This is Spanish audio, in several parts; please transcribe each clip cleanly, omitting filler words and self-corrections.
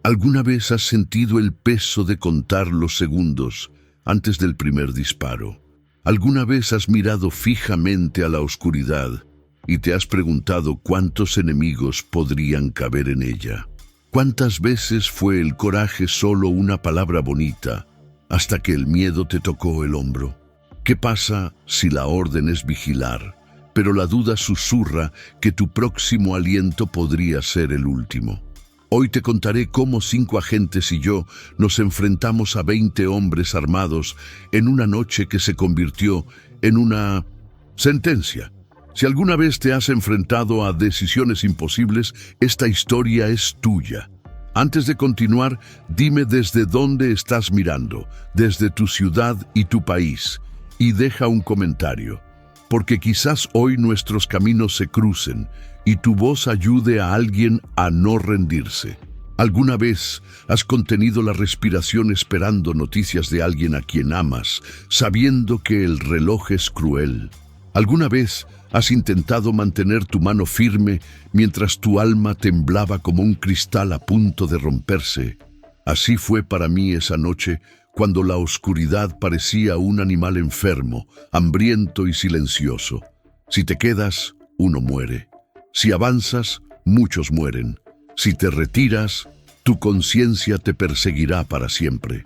¿Alguna vez has sentido el peso de contar los segundos antes del primer disparo? ¿Alguna vez has mirado fijamente a la oscuridad y te has preguntado cuántos enemigos podrían caber en ella? ¿Cuántas veces fue el coraje solo una palabra bonita hasta que el miedo te tocó el hombro? ¿Qué pasa si la orden es vigilar, pero la duda susurra que tu próximo aliento podría ser el último? Hoy te contaré cómo 5 agentes y yo nos enfrentamos a 20 hombres armados en una noche que se convirtió en una sentencia. Si alguna vez te has enfrentado a decisiones imposibles, esta historia es tuya. Antes de continuar, dime desde dónde estás mirando, desde tu ciudad y tu país, y deja un comentario, porque quizás hoy nuestros caminos se crucen y tu voz ayude a alguien a no rendirse. ¿Alguna vez has contenido la respiración esperando noticias de alguien a quien amas, sabiendo que el reloj es cruel? ¿Alguna vez has intentado mantener tu mano firme mientras tu alma temblaba como un cristal a punto de romperse? Así fue para mí esa noche, cuando la oscuridad parecía un animal enfermo, hambriento y silencioso. Si te quedas, uno muere. Si avanzas, muchos mueren. Si te retiras, tu conciencia te perseguirá para siempre.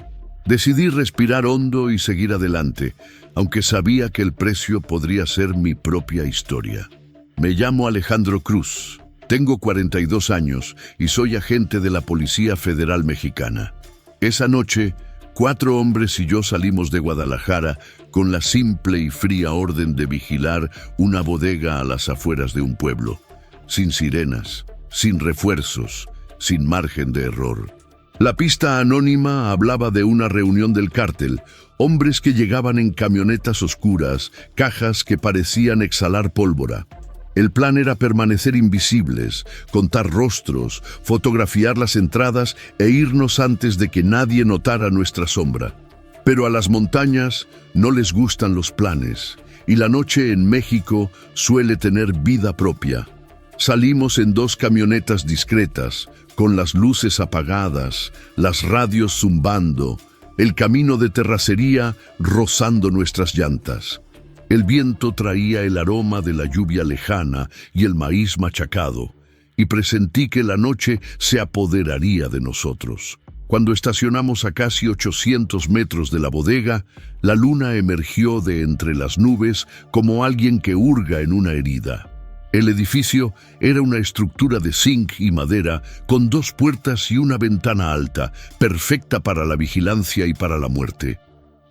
Decidí respirar hondo y seguir adelante, aunque sabía que el precio podría ser mi propia historia. Me llamo Alejandro Cruz, tengo 42 años y soy agente de la Policía Federal Mexicana. Esa noche, 4 hombres y yo salimos de Guadalajara con la simple y fría orden de vigilar una bodega a las afueras de un pueblo, sin sirenas, sin refuerzos, sin margen de error. La pista anónima hablaba de una reunión del cártel, hombres que llegaban en camionetas oscuras, cajas que parecían exhalar pólvora. El plan era permanecer invisibles, contar rostros, fotografiar las entradas e irnos antes de que nadie notara nuestra sombra. Pero a las montañas no les gustan los planes, y la noche en México suele tener vida propia. Salimos en 2 camionetas discretas, con las luces apagadas, las radios zumbando, el camino de terracería rozando nuestras llantas. El viento traía el aroma de la lluvia lejana y el maíz machacado, y presentí que la noche se apoderaría de nosotros. Cuando estacionamos a casi 800 metros de la bodega, la luna emergió de entre las nubes como alguien que hurga en una herida. El edificio era una estructura de zinc y madera con 2 puertas y una ventana alta, perfecta para la vigilancia y para la muerte.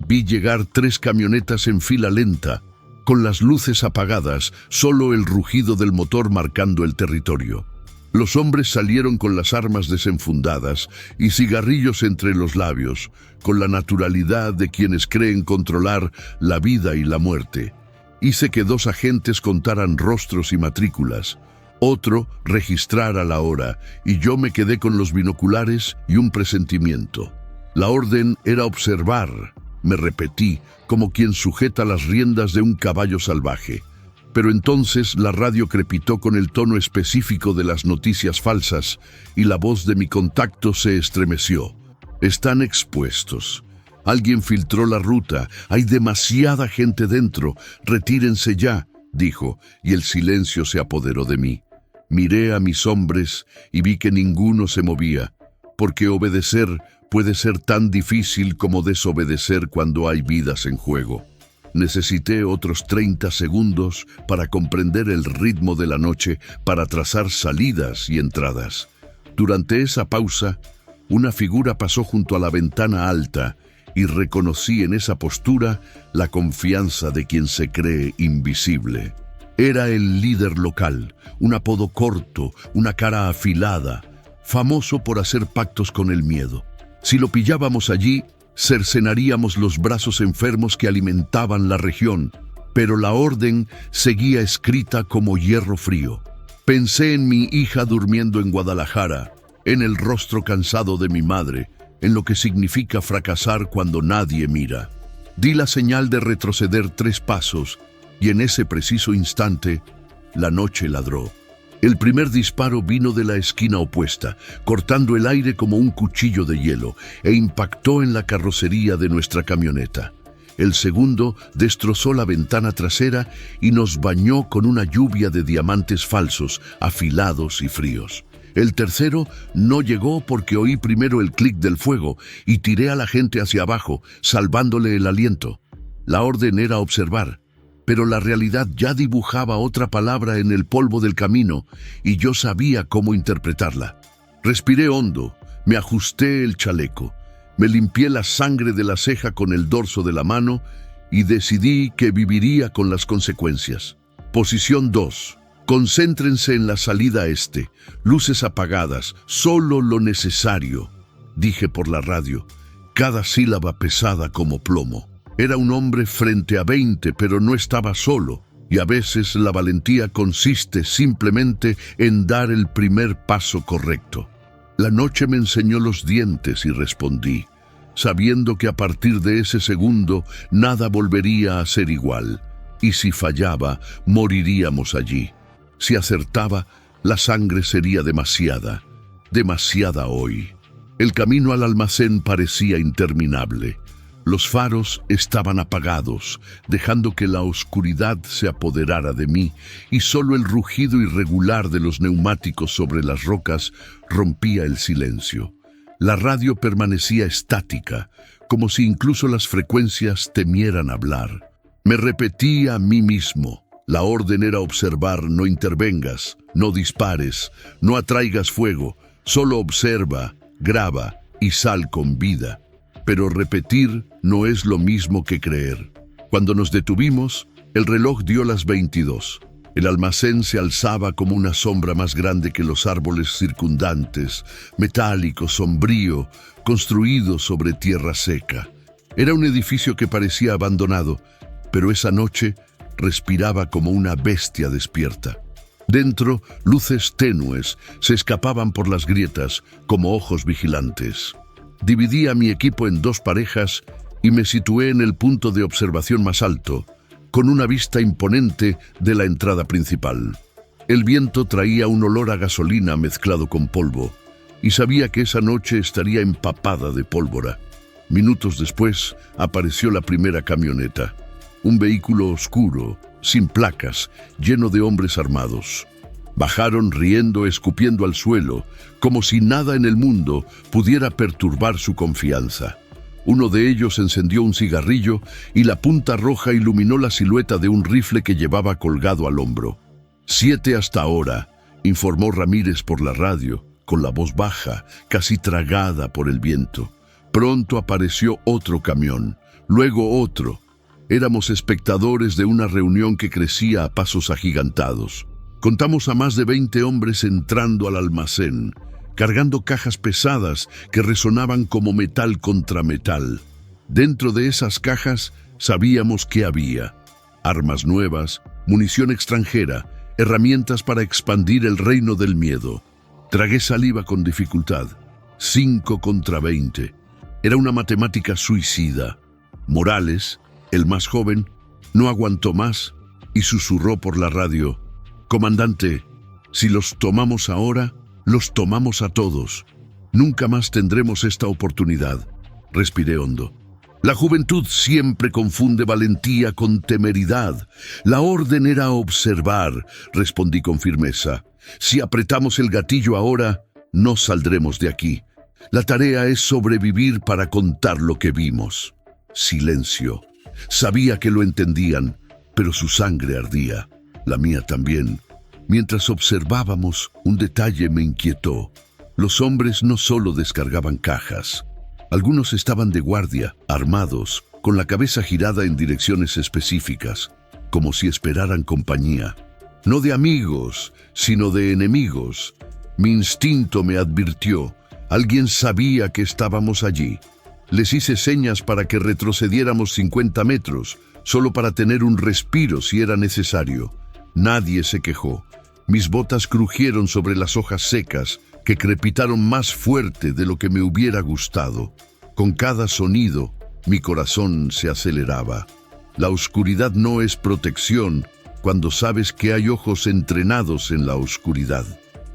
Vi llegar 3 camionetas en fila lenta, con las luces apagadas, solo el rugido del motor marcando el territorio. Los hombres salieron con las armas desenfundadas y cigarrillos entre los labios, con la naturalidad de quienes creen controlar la vida y la muerte. Hice que 2 agentes contaran rostros y matrículas, otro registrara la hora, y yo me quedé con los binoculares y un presentimiento. La orden era observar, me repetí, como quien sujeta las riendas de un caballo salvaje. Pero entonces la radio crepitó con el tono específico de las noticias falsas y la voz de mi contacto se estremeció. Están expuestos. Alguien filtró la ruta. Hay demasiada gente dentro. Retírense ya, dijo, y el silencio se apoderó de mí. Miré a mis hombres y vi que ninguno se movía, porque obedecer puede ser tan difícil como desobedecer cuando hay vidas en juego. Necesité otros 30 segundos para comprender el ritmo de la noche, para trazar salidas y entradas. Durante esa pausa, una figura pasó junto a la ventana alta y reconocí en esa postura la confianza de quien se cree invisible. Era el líder local, un apodo corto, una cara afilada, famoso por hacer pactos con el miedo. Si lo pillábamos allí, cercenaríamos los brazos enfermos que alimentaban la región, pero la orden seguía escrita como hierro frío. Pensé en mi hija durmiendo en Guadalajara, en el rostro cansado de mi madre, en lo que significa fracasar cuando nadie mira. Di la señal de retroceder 3 pasos, y en ese preciso instante, la noche ladró. El primer disparo vino de la esquina opuesta, cortando el aire como un cuchillo de hielo, e impactó en la carrocería de nuestra camioneta. El segundo destrozó la ventana trasera y nos bañó con una lluvia de diamantes falsos, afilados y fríos. El tercero no llegó porque oí primero el clic del fuego y tiré a la gente hacia abajo, salvándole el aliento. La orden era observar, pero la realidad ya dibujaba otra palabra en el polvo del camino y yo sabía cómo interpretarla. Respiré hondo, me ajusté el chaleco, me limpié la sangre de la ceja con el dorso de la mano y decidí que viviría con las consecuencias. Posición 2. Concéntrense en la salida este, luces apagadas, solo lo necesario, dije por la radio, cada sílaba pesada como plomo. Era un hombre frente a 20, pero no estaba solo, y a veces la valentía consiste simplemente en dar el primer paso correcto. La noche me enseñó los dientes y respondí, sabiendo que a partir de ese segundo nada volvería a ser igual, y si fallaba, moriríamos allí. Si acertaba, la sangre sería demasiada hoy. El camino al almacén parecía interminable. Los faros estaban apagados, dejando que la oscuridad se apoderara de mí, y solo el rugido irregular de los neumáticos sobre las rocas rompía el silencio. La radio permanecía estática, como si incluso las frecuencias temieran hablar. Me repetí a mí mismo. La orden era observar, no intervengas, no dispares, no atraigas fuego, solo observa, graba y sal con vida. Pero repetir no es lo mismo que creer. Cuando nos detuvimos, el reloj dio las 22. El almacén se alzaba como una sombra más grande que los árboles circundantes, metálico, sombrío, construido sobre tierra seca. Era un edificio que parecía abandonado, pero esa noche respiraba como una bestia despierta. Dentro, luces tenues se escapaban por las grietas como ojos vigilantes. Dividí a mi equipo en 2 parejas y me situé en el punto de observación más alto, con una vista imponente de la entrada principal. El viento traía un olor a gasolina mezclado con polvo, y sabía que esa noche estaría empapada de pólvora. Minutos después apareció la primera camioneta. Un vehículo oscuro, sin placas, lleno de hombres armados. Bajaron riendo, escupiendo al suelo, como si nada en el mundo pudiera perturbar su confianza. Uno de ellos encendió un cigarrillo y la punta roja iluminó la silueta de un rifle que llevaba colgado al hombro. 7 hasta ahora, informó Ramírez por la radio, con la voz baja, casi tragada por el viento. Pronto apareció otro camión, luego otro. Éramos espectadores de una reunión que crecía a pasos agigantados. Contamos a más de 20 hombres entrando al almacén, cargando cajas pesadas que resonaban como metal contra metal. Dentro de esas cajas sabíamos que había armas nuevas, munición extranjera, herramientas para expandir el reino del miedo. Tragué saliva con dificultad. 5 contra 20. Era una matemática suicida. Morales, el más joven, no aguantó más y susurró por la radio: «Comandante, si los tomamos ahora, los tomamos a todos. Nunca más tendremos esta oportunidad». Respiré hondo. La juventud siempre confunde valentía con temeridad. La orden era observar, respondí con firmeza. Si apretamos el gatillo ahora, no saldremos de aquí. La tarea es sobrevivir para contar lo que vimos. Silencio. Sabía que lo entendían, pero su sangre ardía, la mía también. Mientras observábamos, un detalle me inquietó. Los hombres no solo descargaban cajas. Algunos estaban de guardia, armados, con la cabeza girada en direcciones específicas, como si esperaran compañía. No de amigos, sino de enemigos. Mi instinto me advirtió. Alguien sabía que estábamos allí. Les hice señas para que retrocediéramos 50 metros, solo para tener un respiro si era necesario. Nadie se quejó. Mis botas crujieron sobre las hojas secas, que crepitaron más fuerte de lo que me hubiera gustado. Con cada sonido, mi corazón se aceleraba. La oscuridad no es protección cuando sabes que hay ojos entrenados en la oscuridad.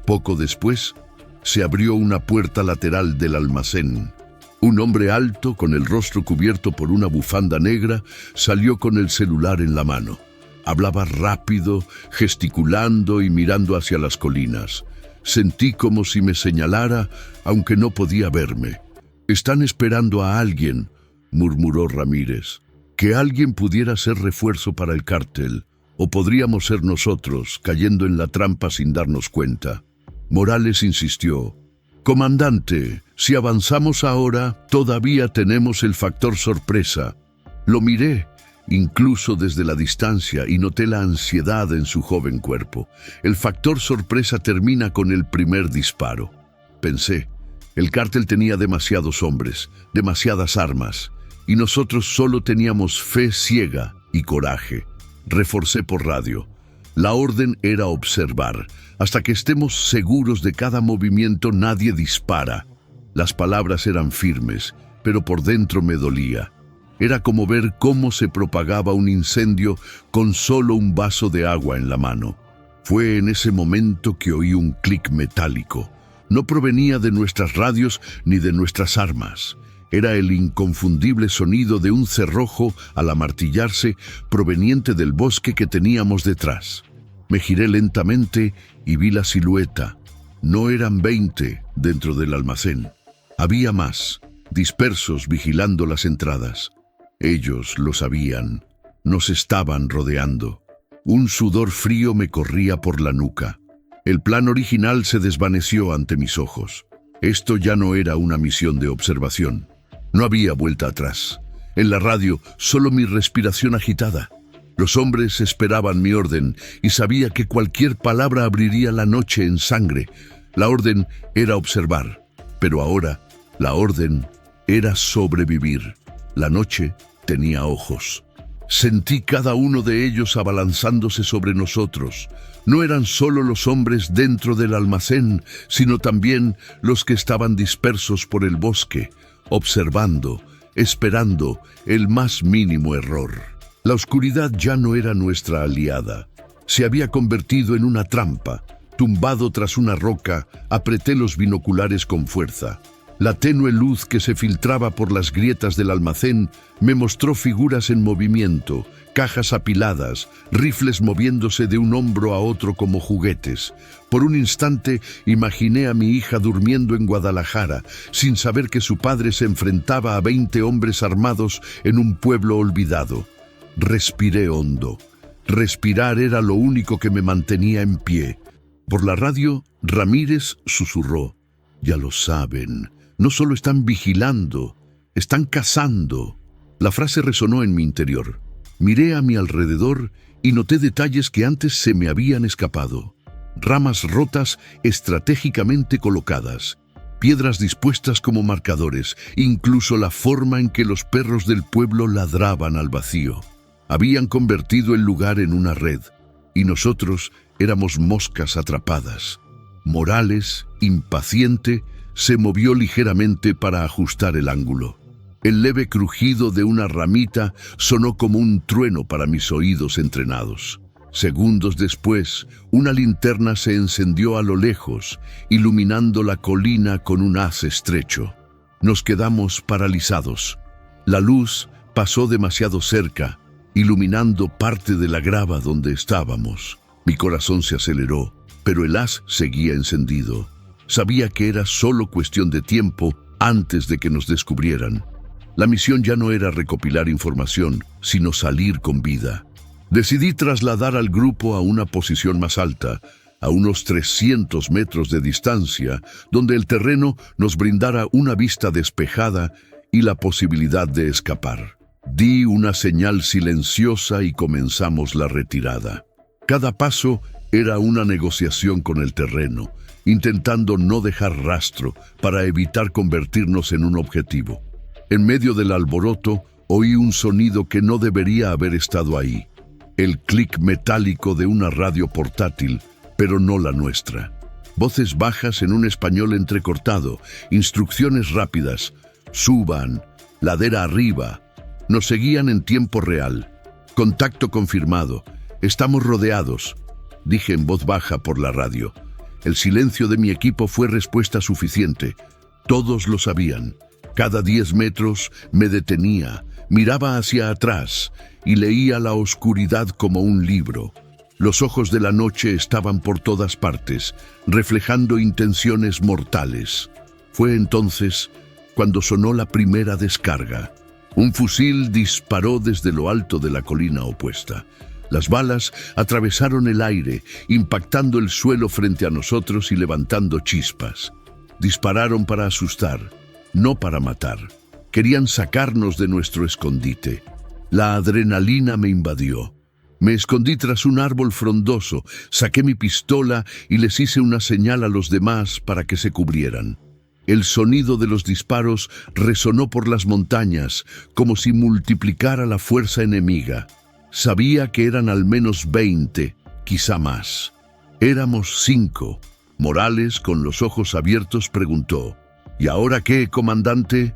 Poco después, se abrió una puerta lateral del almacén. Un hombre alto, con el rostro cubierto por una bufanda negra, salió con el celular en la mano. Hablaba rápido, gesticulando y mirando hacia las colinas. Sentí como si me señalara, aunque no podía verme. «Están esperando a alguien», murmuró Ramírez. «Que alguien pudiera ser refuerzo para el cártel, o podríamos ser nosotros, cayendo en la trampa sin darnos cuenta». Morales insistió. «Comandante, si avanzamos ahora, todavía tenemos el factor sorpresa». Lo miré, incluso desde la distancia, y noté la ansiedad en su joven cuerpo. El factor sorpresa termina con el primer disparo. Pensé, el cártel tenía demasiados hombres, demasiadas armas, y nosotros solo teníamos fe ciega y coraje. Reforcé por radio. La orden era observar. Hasta que estemos seguros de cada movimiento, nadie dispara. Las palabras eran firmes, pero por dentro me dolía. Era como ver cómo se propagaba un incendio con solo un vaso de agua en la mano. Fue en ese momento que oí un clic metálico. No provenía de nuestras radios ni de nuestras armas. Era el inconfundible sonido de un cerrojo al amartillarse, proveniente del bosque que teníamos detrás. Me giré lentamente y vi la silueta. No eran 20 dentro del almacén. Había más, dispersos vigilando las entradas. Ellos lo sabían. Nos estaban rodeando. Un sudor frío me corría por la nuca. El plan original se desvaneció ante mis ojos. Esto ya no era una misión de observación. No había vuelta atrás. En la radio, solo mi respiración agitada. Los hombres esperaban mi orden y sabía que cualquier palabra abriría la noche en sangre. La orden era observar, pero ahora la orden era sobrevivir. La noche tenía ojos. Sentí cada uno de ellos abalanzándose sobre nosotros. No eran solo los hombres dentro del almacén, sino también los que estaban dispersos por el bosque, observando, esperando el más mínimo error. La oscuridad ya no era nuestra aliada. Se había convertido en una trampa. Tumbado tras una roca, apreté los binoculares con fuerza. La tenue luz que se filtraba por las grietas del almacén me mostró figuras en movimiento, cajas apiladas, rifles moviéndose de un hombro a otro como juguetes. Por un instante imaginé a mi hija durmiendo en Guadalajara, sin saber que su padre se enfrentaba a 20 hombres armados en un pueblo olvidado. Respiré hondo. Respirar era lo único que me mantenía en pie. Por la radio, Ramírez susurró: «Ya lo saben. No solo están vigilando, están cazando». La frase resonó en mi interior. Miré a mi alrededor y noté detalles que antes se me habían escapado. Ramas rotas estratégicamente colocadas, piedras dispuestas como marcadores, incluso la forma en que los perros del pueblo ladraban al vacío. Habían convertido el lugar en una red, y nosotros éramos moscas atrapadas. Morales, impaciente, se movió ligeramente para ajustar el ángulo. El leve crujido de una ramita sonó como un trueno para mis oídos entrenados. Segundos después, una linterna se encendió a lo lejos, iluminando la colina con un haz estrecho. Nos quedamos paralizados. La luz pasó demasiado cerca, iluminando parte de la grava donde estábamos. Mi corazón se aceleró, pero el haz seguía encendido. Sabía que era solo cuestión de tiempo antes de que nos descubrieran. La misión ya no era recopilar información, sino salir con vida. Decidí trasladar al grupo a una posición más alta, a unos 300 metros de distancia, donde el terreno nos brindara una vista despejada y la posibilidad de escapar. Di una señal silenciosa y comenzamos la retirada. Cada paso era una negociación con el terreno, intentando no dejar rastro para evitar convertirnos en un objetivo. En medio del alboroto, oí un sonido que no debería haber estado ahí. El clic metálico de una radio portátil, pero no la nuestra. Voces bajas en un español entrecortado, instrucciones rápidas: «Suban, ladera arriba». Nos seguían en tiempo real. Contacto confirmado. Estamos rodeados, dije en voz baja por la radio. El silencio de mi equipo fue respuesta suficiente. Todos lo sabían. Cada 10 metros me detenía, miraba hacia atrás y leía la oscuridad como un libro. Los ojos de la noche estaban por todas partes, reflejando intenciones mortales. Fue entonces cuando sonó la primera descarga. Un fusil disparó desde lo alto de la colina opuesta. Las balas atravesaron el aire, impactando el suelo frente a nosotros y levantando chispas. Dispararon para asustar, no para matar. Querían sacarnos de nuestro escondite. La adrenalina me invadió. Me escondí tras un árbol frondoso, saqué mi pistola y les hice una señal a los demás para que se cubrieran. El sonido de los disparos resonó por las montañas, como si multiplicara la fuerza enemiga. Sabía que eran al menos 20, quizá más. Éramos 5. Morales, con los ojos abiertos, preguntó: ¿Y ahora qué, comandante?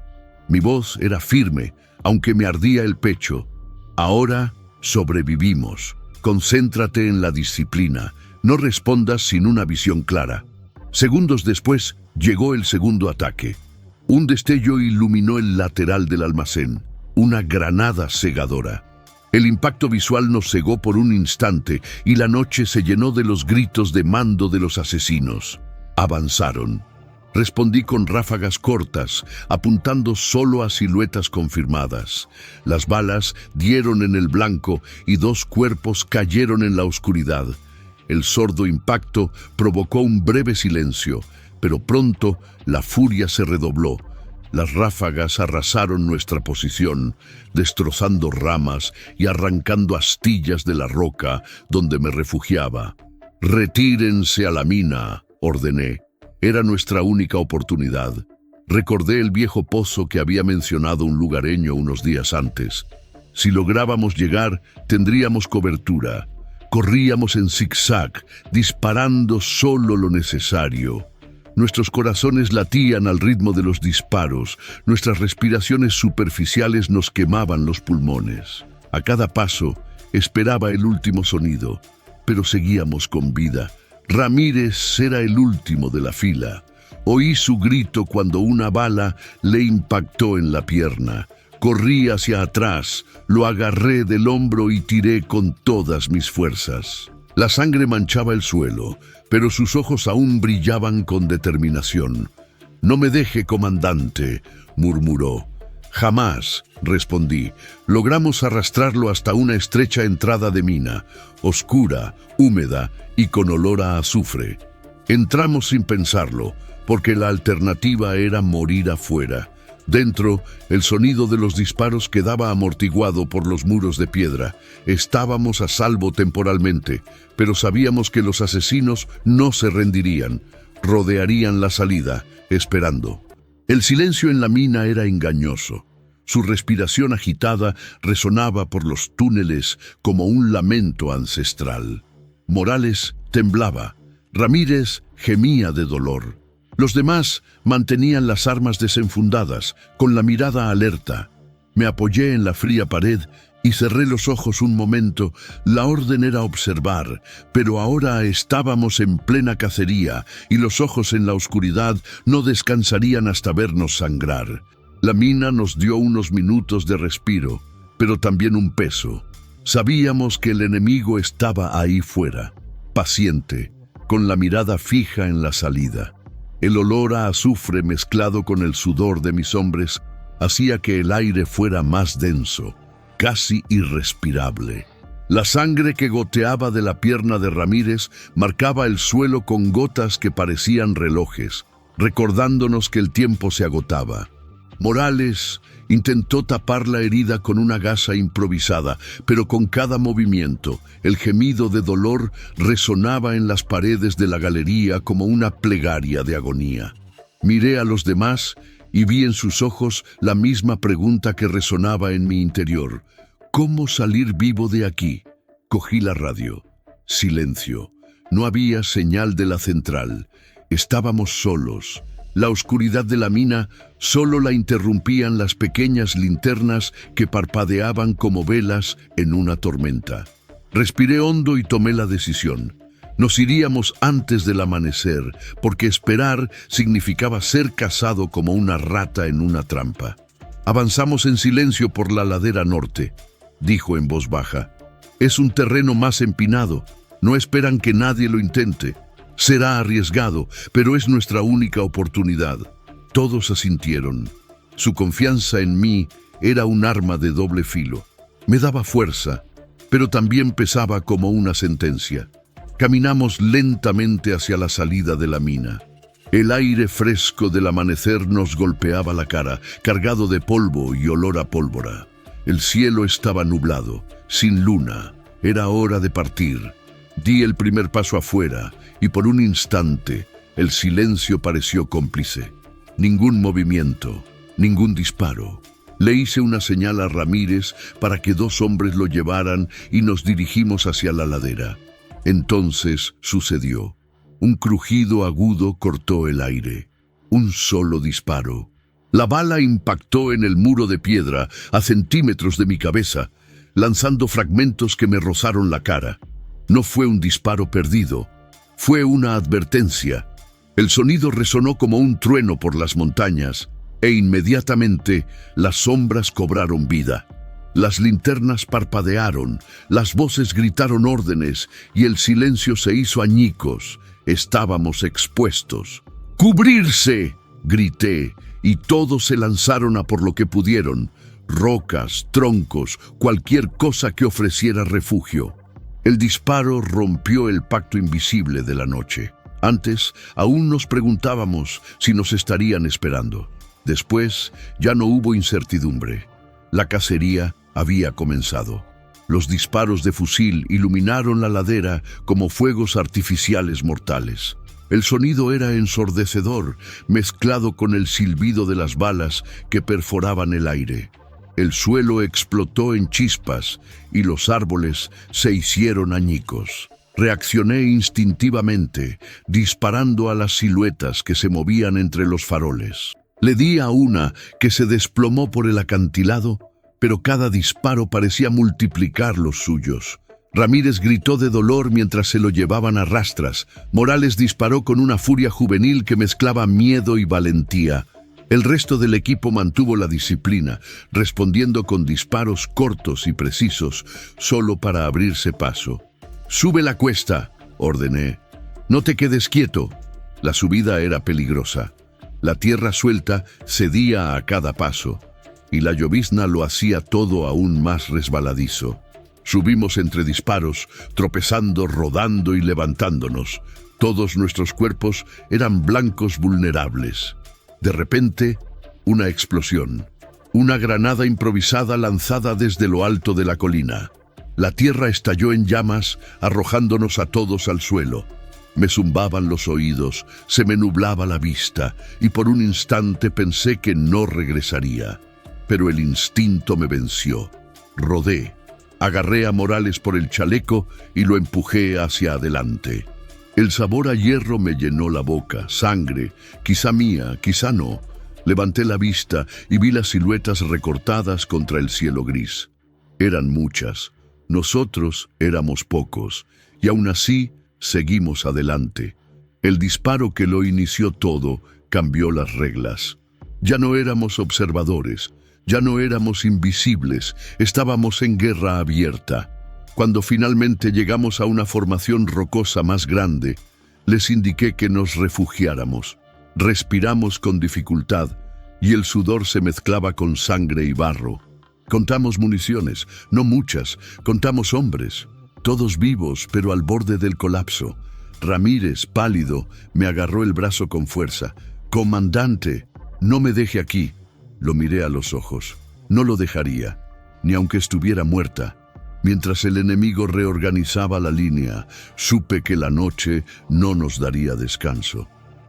Mi voz era firme, aunque me ardía el pecho. Ahora sobrevivimos. Concéntrate en la disciplina. No respondas sin una visión clara. Segundos después, llegó el segundo ataque. Un destello iluminó el lateral del almacén. Una granada cegadora. El impacto visual nos cegó por un instante y la noche se llenó de los gritos de mando de los asesinos. Avanzaron. Respondí con ráfagas cortas, apuntando solo a siluetas confirmadas. Las balas dieron en el blanco y 2 cuerpos cayeron en la oscuridad. El sordo impacto provocó un breve silencio, pero pronto la furia se redobló. Las ráfagas arrasaron nuestra posición, destrozando ramas y arrancando astillas de la roca donde me refugiaba. «Retírense a la mina», ordené. Era nuestra única oportunidad. Recordé el viejo pozo que había mencionado un lugareño unos días antes. Si lográbamos llegar, tendríamos cobertura. Corríamos en zigzag, disparando solo lo necesario. Nuestros corazones latían al ritmo de los disparos, nuestras respiraciones superficiales nos quemaban los pulmones. A cada paso esperaba el último sonido, pero seguíamos con vida. Ramírez era el último de la fila. Oí su grito cuando una bala le impactó en la pierna. Corrí hacia atrás, lo agarré del hombro y tiré con todas mis fuerzas. La sangre manchaba el suelo, pero sus ojos aún brillaban con determinación. «No me deje, comandante», murmuró. «Jamás», respondí. Logramos arrastrarlo hasta una estrecha entrada de mina, oscura, húmeda y con olor a azufre. Entramos sin pensarlo, porque la alternativa era morir afuera. Dentro, el sonido de los disparos quedaba amortiguado por los muros de piedra. Estábamos a salvo temporalmente, pero sabíamos que los asesinos no se rendirían. Rodearían la salida, esperando. El silencio en la mina era engañoso. Su respiración agitada resonaba por los túneles como un lamento ancestral. Morales temblaba. Ramírez gemía de dolor. Los demás mantenían las armas desenfundadas, con la mirada alerta. Me apoyé en la fría pared y cerré los ojos un momento. La orden era observar, pero ahora estábamos en plena cacería y los ojos en la oscuridad no descansarían hasta vernos sangrar. La mina nos dio unos minutos de respiro, pero también un peso. Sabíamos que el enemigo estaba ahí fuera, paciente, con la mirada fija en la salida. El olor a azufre mezclado con el sudor de mis hombres hacía que el aire fuera más denso, casi irrespirable. La sangre que goteaba de la pierna de Ramírez marcaba el suelo con gotas que parecían relojes, recordándonos que el tiempo se agotaba. Morales intentó tapar la herida con una gasa improvisada, pero con cada movimiento, el gemido de dolor resonaba en las paredes de la galería como una plegaria de agonía. Miré a los demás y vi en sus ojos la misma pregunta que resonaba en mi interior. ¿Cómo salir vivo de aquí? Cogí la radio. Silencio. No había señal de la central. Estábamos solos. La oscuridad de la mina solo la interrumpían las pequeñas linternas que parpadeaban como velas en una tormenta. Respiré hondo y tomé la decisión. Nos iríamos antes del amanecer, porque esperar significaba ser cazado como una rata en una trampa. Avanzamos en silencio por la ladera norte, dijo en voz baja. Es un terreno más empinado, no esperan que nadie lo intente. Será arriesgado, pero es nuestra única oportunidad. Todos asintieron. Su confianza en mí era un arma de doble filo. Me daba fuerza, pero también pesaba como una sentencia. Caminamos lentamente hacia la salida de la mina. El aire fresco del amanecer nos golpeaba la cara, cargado de polvo y olor a pólvora. El cielo estaba nublado, sin luna. Era hora de partir. Di el primer paso afuera y por un instante el silencio pareció cómplice. Ningún movimiento, ningún disparo. Le hice una señal a Ramírez para que 2 hombres lo llevaran y nos dirigimos hacia la ladera. Entonces sucedió. Un crujido agudo cortó el aire. Un solo disparo. La bala impactó en el muro de piedra a centímetros de mi cabeza, lanzando fragmentos que me rozaron la cara. No fue un disparo perdido, fue una advertencia. El sonido resonó como un trueno por las montañas e inmediatamente las sombras cobraron vida. Las linternas parpadearon, las voces gritaron órdenes y el silencio se hizo añicos. Estábamos expuestos. ¡Cubrirse!, grité, y todos se lanzaron a por lo que pudieron. Rocas, troncos, cualquier cosa que ofreciera refugio. El disparo rompió el pacto invisible de la noche. Antes, aún nos preguntábamos si nos estarían esperando. Después, ya no hubo incertidumbre. La cacería había comenzado. Los disparos de fusil iluminaron la ladera como fuegos artificiales mortales. El sonido era ensordecedor, mezclado con el silbido de las balas que perforaban el aire. El suelo explotó en chispas y los árboles se hicieron añicos. Reaccioné instintivamente, disparando a las siluetas que se movían entre los faroles. Le di a una que se desplomó por el acantilado, pero cada disparo parecía multiplicar los suyos. Ramírez gritó de dolor mientras se lo llevaban a rastras. Morales disparó con una furia juvenil que mezclaba miedo y valentía. El resto del equipo mantuvo la disciplina, respondiendo con disparos cortos y precisos, solo para abrirse paso. «Sube la cuesta», ordené. «No te quedes quieto». La subida era peligrosa. La tierra suelta cedía a cada paso, y la llovizna lo hacía todo aún más resbaladizo. Subimos entre disparos, tropezando, rodando y levantándonos. Todos nuestros cuerpos eran blancos vulnerables. De repente, una explosión. Una granada improvisada lanzada desde lo alto de la colina. La tierra estalló en llamas, arrojándonos a todos al suelo. Me zumbaban los oídos, se me nublaba la vista, y por un instante pensé que no regresaría. Pero el instinto me venció. Rodé. Agarré a Morales por el chaleco y lo empujé hacia adelante. El sabor a hierro me llenó la boca, sangre, quizá mía, quizá no. Levanté la vista y vi las siluetas recortadas contra el cielo gris. Eran muchas. Nosotros éramos pocos, y aún así seguimos adelante. El disparo que lo inició todo cambió las reglas. Ya no éramos observadores, ya no éramos invisibles, estábamos en guerra abierta. Cuando finalmente llegamos a una formación rocosa más grande, les indiqué que nos refugiáramos. Respiramos con dificultad y el sudor se mezclaba con sangre y barro. Contamos municiones, no muchas, contamos hombres, todos vivos pero al borde del colapso. Ramírez, pálido, me agarró el brazo con fuerza. «Comandante, no me deje aquí». Lo miré a los ojos. No lo dejaría, ni aunque estuviera muerta. Mientras el enemigo reorganizaba la línea, supe que la noche no nos daría descanso.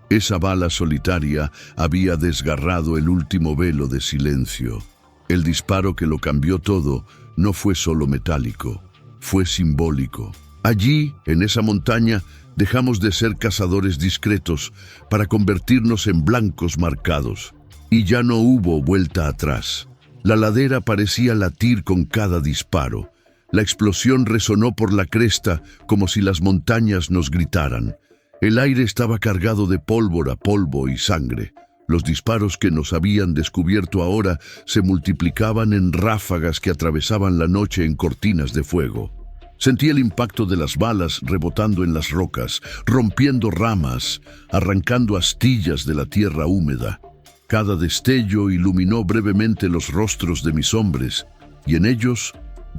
Esa bala solitaria había desgarrado el último velo de silencio. El disparo que lo cambió todo no fue solo metálico, fue simbólico. Allí, en esa montaña, dejamos de ser cazadores discretos para convertirnos en blancos marcados. Y ya no hubo vuelta atrás. La ladera parecía latir con cada disparo. La explosión resonó por la cresta como si las montañas nos gritaran. El aire estaba cargado de pólvora, polvo y sangre. Los disparos que nos habían descubierto ahora se multiplicaban en ráfagas que atravesaban la noche en cortinas de fuego. Sentí el impacto de las balas rebotando en las rocas, rompiendo ramas, arrancando astillas de la tierra húmeda. Cada destello iluminó brevemente los rostros de mis hombres, y en ellos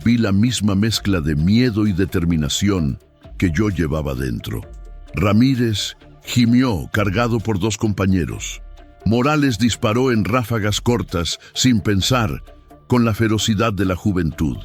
vi la misma mezcla de miedo y determinación que yo llevaba dentro. Ramírez gimió, cargado por 2 compañeros. Morales disparó en ráfagas cortas, sin pensar, con la ferocidad de la juventud.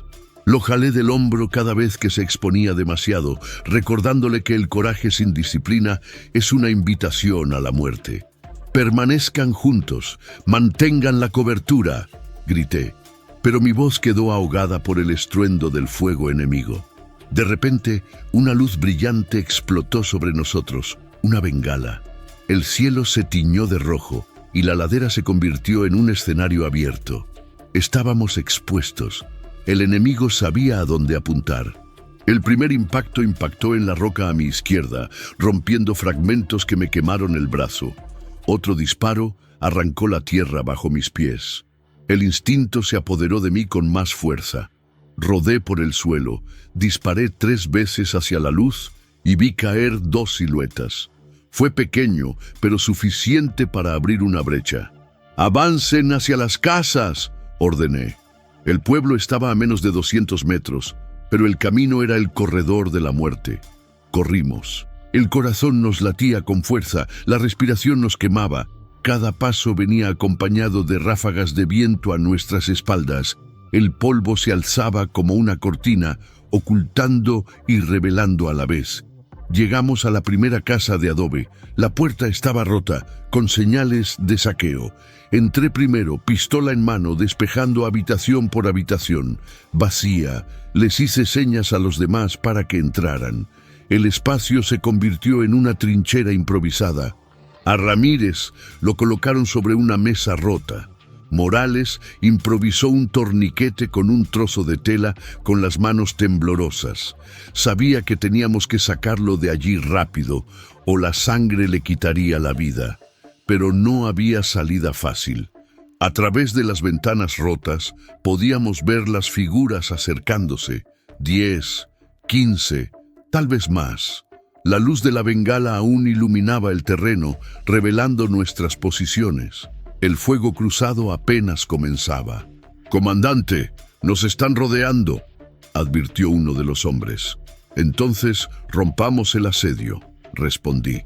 Lo jalé del hombro cada vez que se exponía demasiado, recordándole que el coraje sin disciplina es una invitación a la muerte. «Permanezcan juntos, mantengan la cobertura», grité, pero mi voz quedó ahogada por el estruendo del fuego enemigo. De repente, una luz brillante explotó sobre nosotros, una bengala. El cielo se tiñó de rojo y la ladera se convirtió en un escenario abierto. Estábamos expuestos. El enemigo sabía a dónde apuntar. El primer impacto impactó en la roca a mi izquierda, rompiendo fragmentos que me quemaron el brazo. Otro disparo arrancó la tierra bajo mis pies. El instinto se apoderó de mí con más fuerza. Rodé por el suelo, disparé 3 veces hacia la luz y vi caer 2 siluetas. Fue pequeño, pero suficiente para abrir una brecha. «¡Avancen hacia las casas!», ordené. El pueblo estaba a menos de 200 metros, pero el camino era el corredor de la muerte. Corrimos. El corazón nos latía con fuerza, la respiración nos quemaba. Cada paso venía acompañado de ráfagas de viento a nuestras espaldas. El polvo se alzaba como una cortina, ocultando y revelando a la vez. Llegamos a la primera casa de adobe. La puerta estaba rota, con señales de saqueo. Entré primero, pistola en mano, despejando habitación por habitación. Vacía, les hice señas a los demás para que entraran. El espacio se convirtió en una trinchera improvisada. A Ramírez lo colocaron sobre una mesa rota. Morales improvisó un torniquete con un trozo de tela con las manos temblorosas. Sabía que teníamos que sacarlo de allí rápido, o la sangre le quitaría la vida. Pero no había salida fácil. A través de las ventanas rotas podíamos ver las figuras acercándose. 10, 15, tal vez más. La luz de la bengala aún iluminaba el terreno, revelando nuestras posiciones. El fuego cruzado apenas comenzaba. «Comandante, nos están rodeando», advirtió uno de los hombres. «Entonces rompamos el asedio», respondí.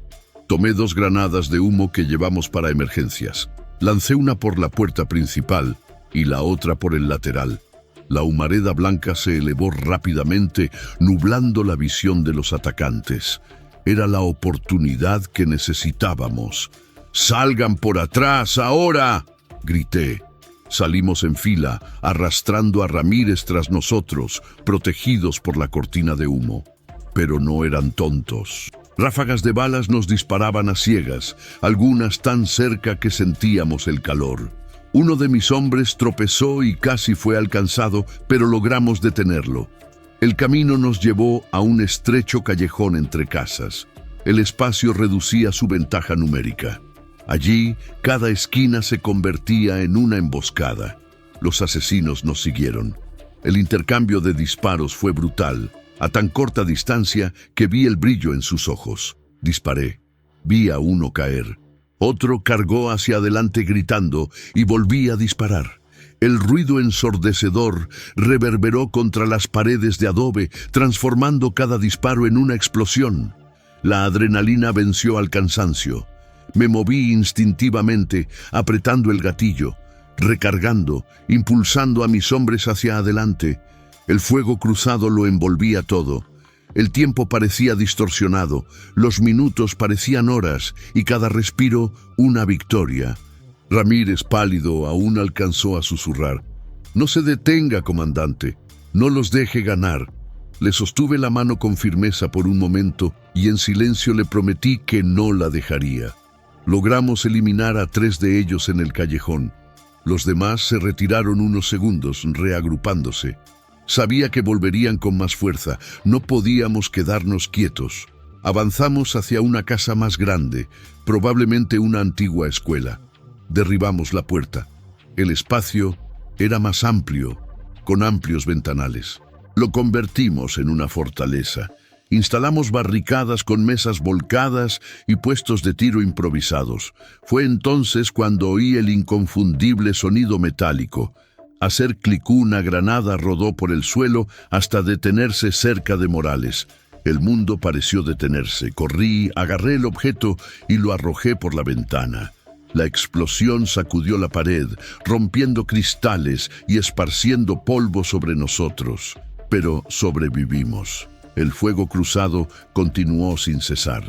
Tomé 2 granadas de humo que llevamos para emergencias. Lancé una por la puerta principal y la otra por el lateral. La humareda blanca se elevó rápidamente, nublando la visión de los atacantes. Era la oportunidad que necesitábamos. «¡Salgan por atrás, ahora!», grité. Salimos en fila, arrastrando a Ramírez tras nosotros, protegidos por la cortina de humo. Pero no eran tontos. Ráfagas de balas nos disparaban a ciegas, algunas tan cerca que sentíamos el calor. Uno de mis hombres tropezó y casi fue alcanzado, pero logramos detenerlo. El camino nos llevó a un estrecho callejón entre casas. El espacio reducía su ventaja numérica. Allí, cada esquina se convertía en una emboscada. Los asesinos nos siguieron. El intercambio de disparos fue brutal, a tan corta distancia que vi el brillo en sus ojos. Disparé. Vi a uno caer. Otro cargó hacia adelante gritando y volví a disparar. El ruido ensordecedor reverberó contra las paredes de adobe, transformando cada disparo en una explosión. La adrenalina venció al cansancio. Me moví instintivamente, apretando el gatillo, recargando, impulsando a mis hombres hacia adelante. El fuego cruzado lo envolvía todo. El tiempo parecía distorsionado, los minutos parecían horas y cada respiro una victoria. Ramírez, pálido, aún alcanzó a susurrar: «No se detenga, comandante, no los deje ganar». Le sostuve la mano con firmeza por un momento y en silencio le prometí que no la dejaría. Logramos eliminar a 3 de ellos en el callejón. Los demás se retiraron unos segundos, reagrupándose. Sabía que volverían con más fuerza. No podíamos quedarnos quietos. Avanzamos hacia una casa más grande, probablemente una antigua escuela. Derribamos la puerta. El espacio era más amplio, con amplios ventanales. Lo convertimos en una fortaleza. Instalamos barricadas con mesas volcadas y puestos de tiro improvisados. Fue entonces cuando oí el inconfundible sonido metálico. Hacer clic, una granada rodó por el suelo hasta detenerse cerca de Morales. El mundo pareció detenerse. Corrí, agarré el objeto y lo arrojé por la ventana. La explosión sacudió la pared, rompiendo cristales y esparciendo polvo sobre nosotros. Pero sobrevivimos. El fuego cruzado continuó sin cesar.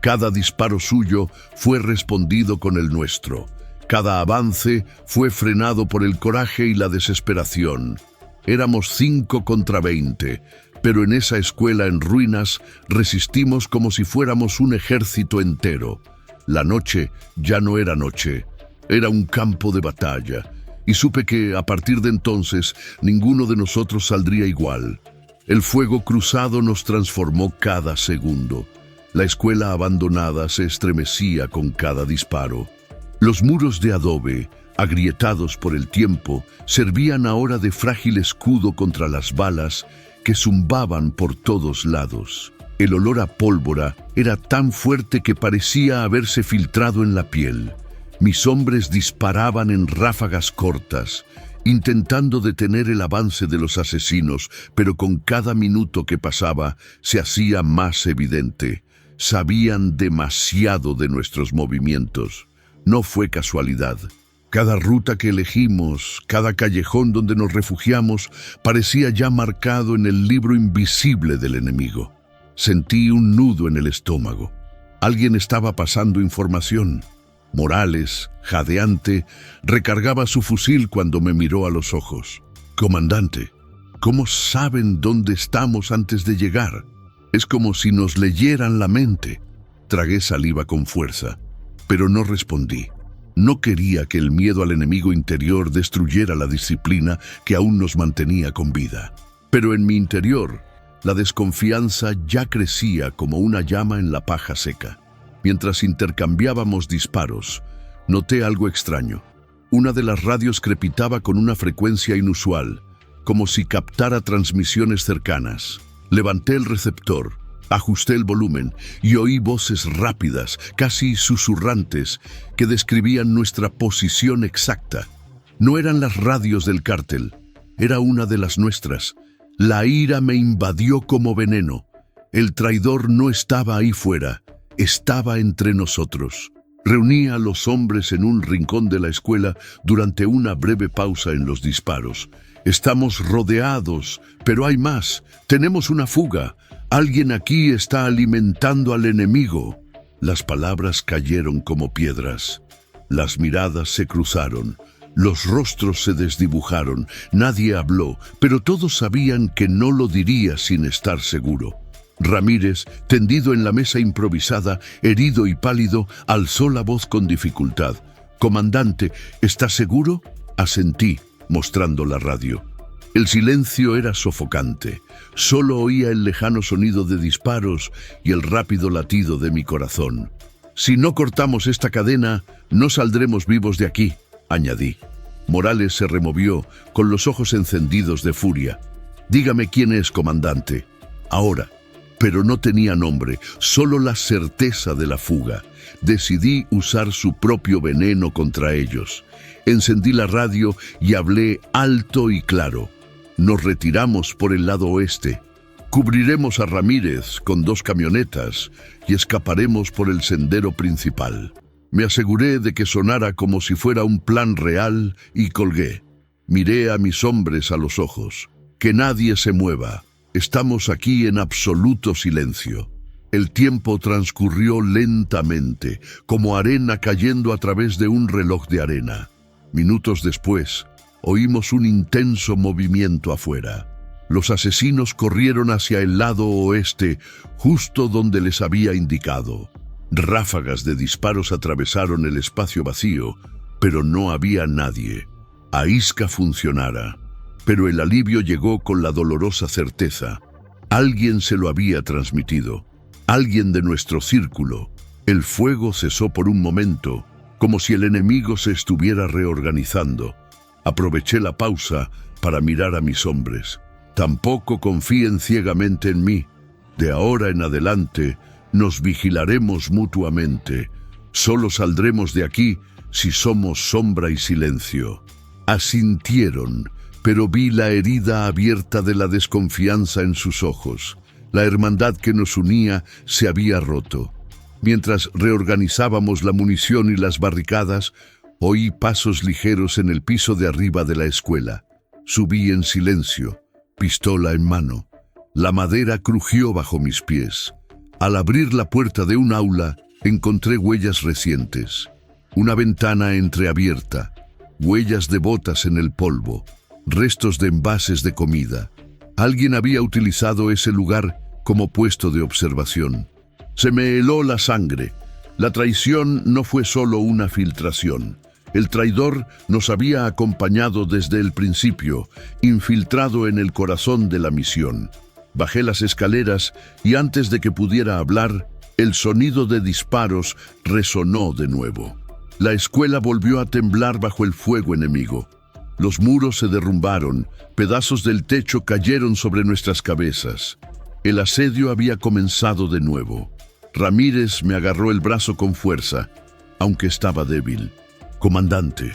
Cada disparo suyo fue respondido con el nuestro. Cada avance fue frenado por el coraje y la desesperación. Éramos 5 contra 20, pero en esa escuela en ruinas resistimos como si fuéramos un ejército entero. La noche ya no era noche, era un campo de batalla, y supe que a partir de entonces ninguno de nosotros saldría igual. El fuego cruzado nos transformó cada segundo. La escuela abandonada se estremecía con cada disparo. Los muros de adobe, agrietados por el tiempo, servían ahora de frágil escudo contra las balas que zumbaban por todos lados. El olor a pólvora era tan fuerte que parecía haberse filtrado en la piel. Mis hombres disparaban en ráfagas cortas, intentando detener el avance de los asesinos, pero con cada minuto que pasaba se hacía más evidente. Sabían demasiado de nuestros movimientos. No fue casualidad. Cada ruta que elegimos, cada callejón donde nos refugiamos, parecía ya marcado en el libro invisible del enemigo. Sentí un nudo en el estómago. Alguien estaba pasando información. Morales, jadeante, recargaba su fusil cuando me miró a los ojos. «Comandante, ¿cómo saben dónde estamos antes de llegar? Es como si nos leyeran la mente». Tragué saliva con fuerza, pero no respondí. No quería que el miedo al enemigo interior destruyera la disciplina que aún nos mantenía con vida. Pero en mi interior, la desconfianza ya crecía como una llama en la paja seca. Mientras intercambiábamos disparos, noté algo extraño. Una de las radios crepitaba con una frecuencia inusual, como si captara transmisiones cercanas. Levanté el receptor, ajusté el volumen y oí voces rápidas, casi susurrantes, que describían nuestra posición exacta. No eran las radios del cártel, era una de las nuestras. La ira me invadió como veneno. El traidor no estaba ahí fuera, estaba entre nosotros. Reuní a los hombres en un rincón de la escuela durante una breve pausa en los disparos. «Estamos rodeados, pero hay más. Tenemos una fuga. Alguien aquí está alimentando al enemigo». Las palabras cayeron como piedras. Las miradas se cruzaron. Los rostros se desdibujaron. Nadie habló, pero todos sabían que no lo diría sin estar seguro. Ramírez, tendido en la mesa improvisada, herido y pálido, alzó la voz con dificultad. «Comandante, ¿está seguro?». Asentí, mostrando la radio. El silencio era sofocante. Solo oía el lejano sonido de disparos y el rápido latido de mi corazón. «Si no cortamos esta cadena, no saldremos vivos de aquí», añadí. Morales se removió, con los ojos encendidos de furia. «Dígame quién es, comandante». «Ahora». Pero no tenía nombre, solo la certeza de la fuga. Decidí usar su propio veneno contra ellos. Encendí la radio y hablé alto y claro. «Nos retiramos por el lado oeste. Cubriremos a Ramírez con 2 camionetas y escaparemos por el sendero principal». Me aseguré de que sonara como si fuera un plan real y colgué. Miré a mis hombres a los ojos. «Que nadie se mueva. Estamos aquí en absoluto silencio». El tiempo transcurrió lentamente, como arena cayendo a través de un reloj de arena. Minutos después, oímos un intenso movimiento afuera. Los asesinos corrieron hacia el lado oeste, justo donde les había indicado. Ráfagas de disparos atravesaron el espacio vacío, pero no había nadie. Aísca funcionara. pero el alivio llegó con la dolorosa certeza. Alguien se lo había transmitido, alguien de nuestro círculo. El fuego cesó por un momento, como si el enemigo se estuviera reorganizando. Aproveché la pausa para mirar a mis hombres. Tampoco confíen ciegamente en mí. De ahora en adelante nos vigilaremos mutuamente. Solo saldremos de aquí si somos sombra y silencio. Asintieron, pero vi la herida abierta de la desconfianza en sus ojos. La hermandad que nos unía se había roto. Mientras reorganizábamos la munición y las barricadas, oí pasos ligeros en el piso de arriba de la escuela. Subí en silencio, pistola en mano. La madera crujió bajo mis pies. Al abrir la puerta de un aula, encontré huellas recientes. Una ventana entreabierta, huellas de botas en el polvo, restos de envases de comida. Alguien había utilizado ese lugar como puesto de observación. Se me heló la sangre. La traición no fue solo una filtración. El traidor nos había acompañado desde el principio, infiltrado en el corazón de la misión. Bajé las escaleras y antes de que pudiera hablar, el sonido de disparos resonó de nuevo. La escuela volvió a temblar bajo el fuego enemigo. Los muros se derrumbaron, pedazos del techo cayeron sobre nuestras cabezas. El asedio había comenzado de nuevo. Ramírez me agarró el brazo con fuerza, aunque estaba débil. Comandante,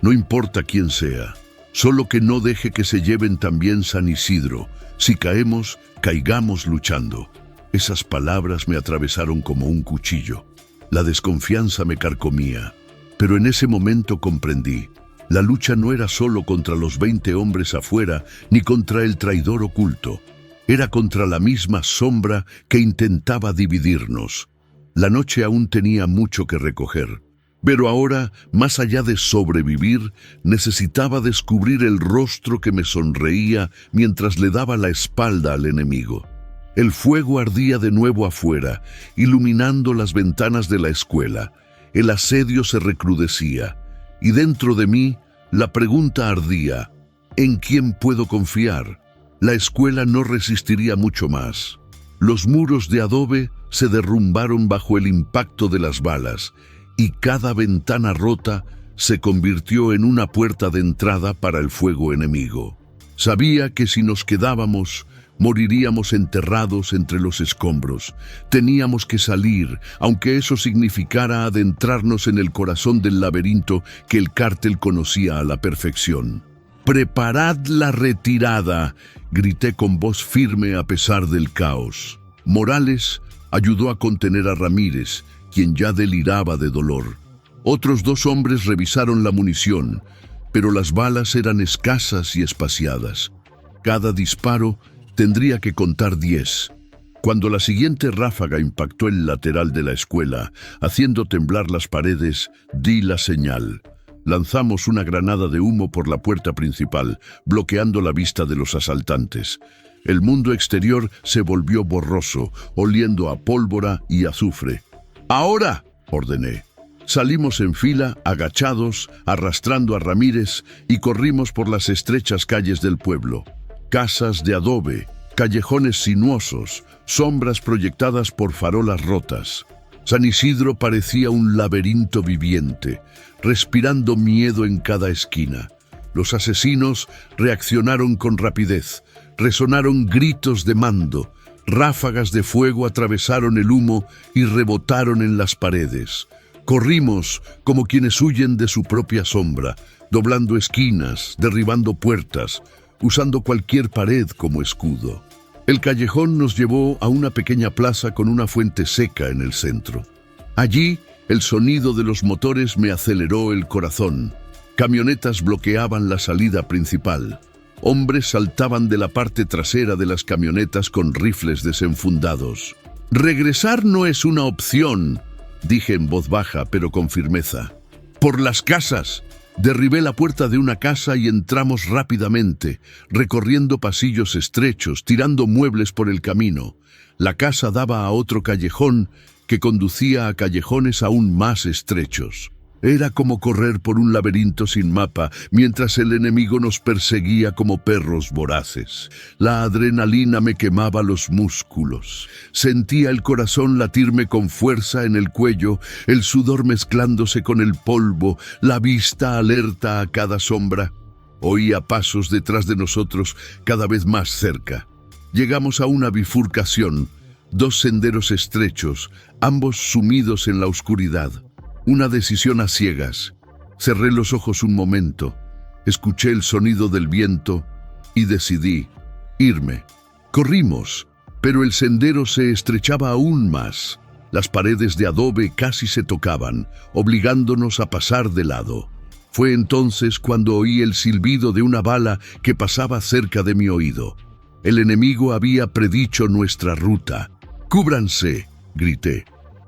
no importa quién sea, solo que no deje que se lleven también San Isidro. Si caemos, caigamos luchando. Esas palabras me atravesaron como un cuchillo. La desconfianza me carcomía, pero en ese momento comprendí. La lucha no era solo contra los 20 hombres afuera, ni contra el traidor oculto. Era contra la misma sombra que intentaba dividirnos. La noche aún tenía mucho que recoger, pero ahora, más allá de sobrevivir, necesitaba descubrir el rostro que me sonreía mientras le daba la espalda al enemigo. El fuego ardía de nuevo afuera, iluminando las ventanas de la escuela. El asedio se recrudecía, y dentro de mí, la pregunta ardía: ¿en quién puedo confiar? La escuela no resistiría mucho más. Los muros de adobe se derrumbaron bajo el impacto de las balas, y cada ventana rota se convirtió en una puerta de entrada para el fuego enemigo. Sabía que si nos quedábamos, moriríamos enterrados entre los escombros. Teníamos que salir, aunque eso significara adentrarnos en el corazón del laberinto que el cártel conocía a la perfección. «¡Preparad la retirada!», grité con voz firme a pesar del caos. Morales ayudó a contener a Ramírez, quien ya deliraba de dolor. Otros 2 hombres revisaron la munición, pero las balas eran escasas y espaciadas. Cada disparo tendría que contar 10. Cuando la siguiente ráfaga impactó el lateral de la escuela, haciendo temblar las paredes, di la señal. Lanzamos una granada de humo por la puerta principal, bloqueando la vista de los asaltantes. El mundo exterior se volvió borroso, oliendo a pólvora y azufre. «¡Ahora!», ordené. Salimos en fila, agachados, arrastrando a Ramírez, y corrimos por las estrechas calles del pueblo. Casas de adobe, callejones sinuosos, sombras proyectadas por farolas rotas. San Isidro parecía un laberinto viviente, respirando miedo en cada esquina. Los asesinos reaccionaron con rapidez, resonaron gritos de mando, ráfagas de fuego atravesaron el humo y rebotaron en las paredes. Corrimos como quienes huyen de su propia sombra, doblando esquinas, derribando puertas, usando cualquier pared como escudo. El callejón nos llevó a una pequeña plaza con una fuente seca en el centro. Allí, el sonido de los motores me aceleró el corazón. Camionetas bloqueaban la salida principal. Hombres saltaban de la parte trasera de las camionetas con rifles desenfundados. «Regresar no es una opción», dije en voz baja pero con firmeza. «¡Por las casas!». Derribé la puerta de una casa y entramos rápidamente, recorriendo pasillos estrechos, tirando muebles por el camino. La casa daba a otro callejón que conducía a callejones aún más estrechos. Era como correr por un laberinto sin mapa, mientras el enemigo nos perseguía como perros voraces. La adrenalina me quemaba los músculos. Sentía el corazón latirme con fuerza en el cuello, el sudor mezclándose con el polvo, la vista alerta a cada sombra. Oía pasos detrás de nosotros, cada vez más cerca. Llegamos a una bifurcación, dos senderos estrechos, ambos sumidos en la oscuridad. Una decisión a ciegas. Cerré los ojos un momento, escuché el sonido del viento y decidí irme. Corrimos, pero el sendero se estrechaba aún más. Las paredes de adobe casi se tocaban, obligándonos a pasar de lado. Fue entonces cuando oí el silbido de una bala que pasaba cerca de mi oído. El enemigo había predicho nuestra ruta. ¡Cúbranse!, grité.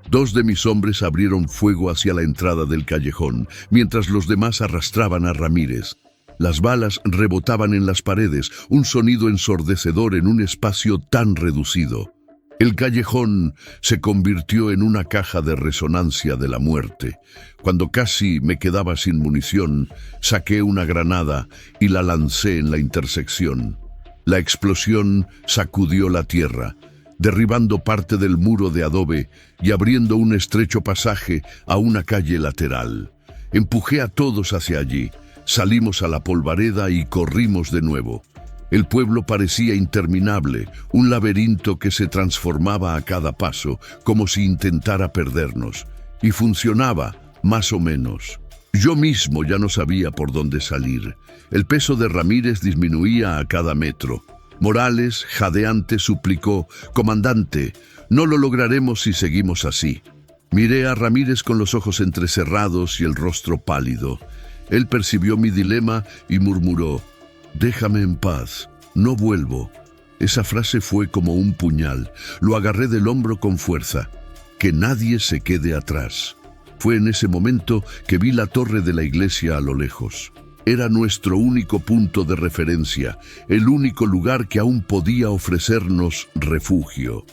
Dos de mis hombres abrieron fuego hacia la entrada del callejón, mientras los demás arrastraban a Ramírez. Las balas rebotaban en las paredes, un sonido ensordecedor en un espacio tan reducido. El callejón se convirtió en una caja de resonancia de la muerte. Cuando casi me quedaba sin munición, saqué una granada y la lancé en la intersección. La explosión sacudió la tierra, derribando parte del muro de adobe y abriendo un estrecho pasaje a una calle lateral. Empujé a todos hacia allí, salimos a la polvareda y corrimos de nuevo. El pueblo parecía interminable, un laberinto que se transformaba a cada paso, como si intentara perdernos. Y funcionaba, más o menos. Yo mismo ya no sabía por dónde salir. El peso de Ramírez disminuía a cada metro. Morales, jadeante, suplicó: «Comandante, no lo lograremos si seguimos así». Miré a Ramírez con los ojos entrecerrados y el rostro pálido. Él percibió mi dilema y murmuró: «Déjame en paz, no vuelvo». Esa frase fue como un puñal. Lo agarré del hombro con fuerza. «Que nadie se quede atrás». Fue en ese momento que vi la torre de la iglesia a lo lejos. Era nuestro único punto de referencia, el único lugar que aún podía ofrecernos refugio.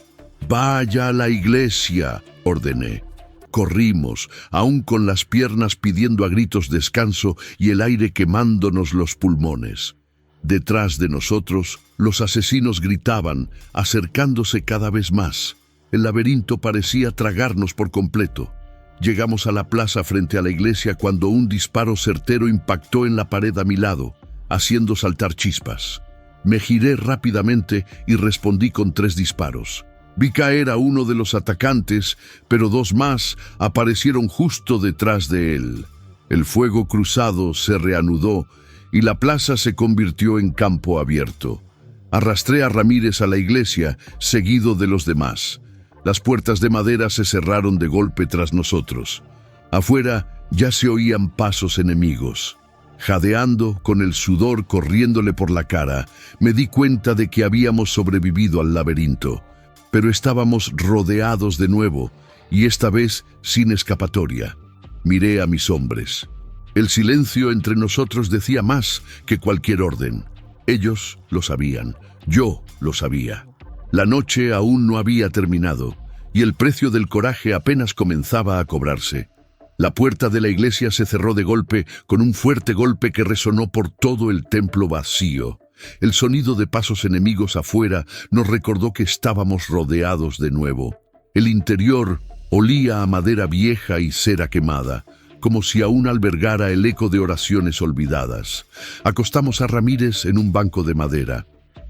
«Vaya a la iglesia», ordené. Corrimos, aún con las piernas pidiendo a gritos descanso y el aire quemándonos los pulmones. Detrás de nosotros, los asesinos gritaban, acercándose cada vez más. El laberinto parecía tragarnos por completo. Llegamos a la plaza frente a la iglesia cuando un disparo certero impactó en la pared a mi lado, haciendo saltar chispas. Me giré rápidamente y respondí con 3 disparos. Vi caer a uno de los atacantes, pero 2 más aparecieron justo detrás de él. El fuego cruzado se reanudó y la plaza se convirtió en campo abierto. Arrastré a Ramírez a la iglesia, seguido de los demás. Las puertas de madera se cerraron de golpe tras nosotros. Afuera ya se oían pasos enemigos. Jadeando, con el sudor corriéndole por la cara, me di cuenta de que habíamos sobrevivido al laberinto. Pero estábamos rodeados de nuevo, y esta vez sin escapatoria. Miré a mis hombres. El silencio entre nosotros decía más que cualquier orden. Ellos lo sabían, yo lo sabía. La noche aún no había terminado, y el precio del coraje apenas comenzaba a cobrarse. La puerta de la iglesia se cerró de golpe, con un fuerte golpe que resonó por todo el templo vacío. El sonido de pasos enemigos afuera nos recordó que estábamos rodeados de nuevo. El interior olía a madera vieja y cera quemada, como si aún albergara el eco de oraciones olvidadas. Acostamos a Ramírez en un banco de madera.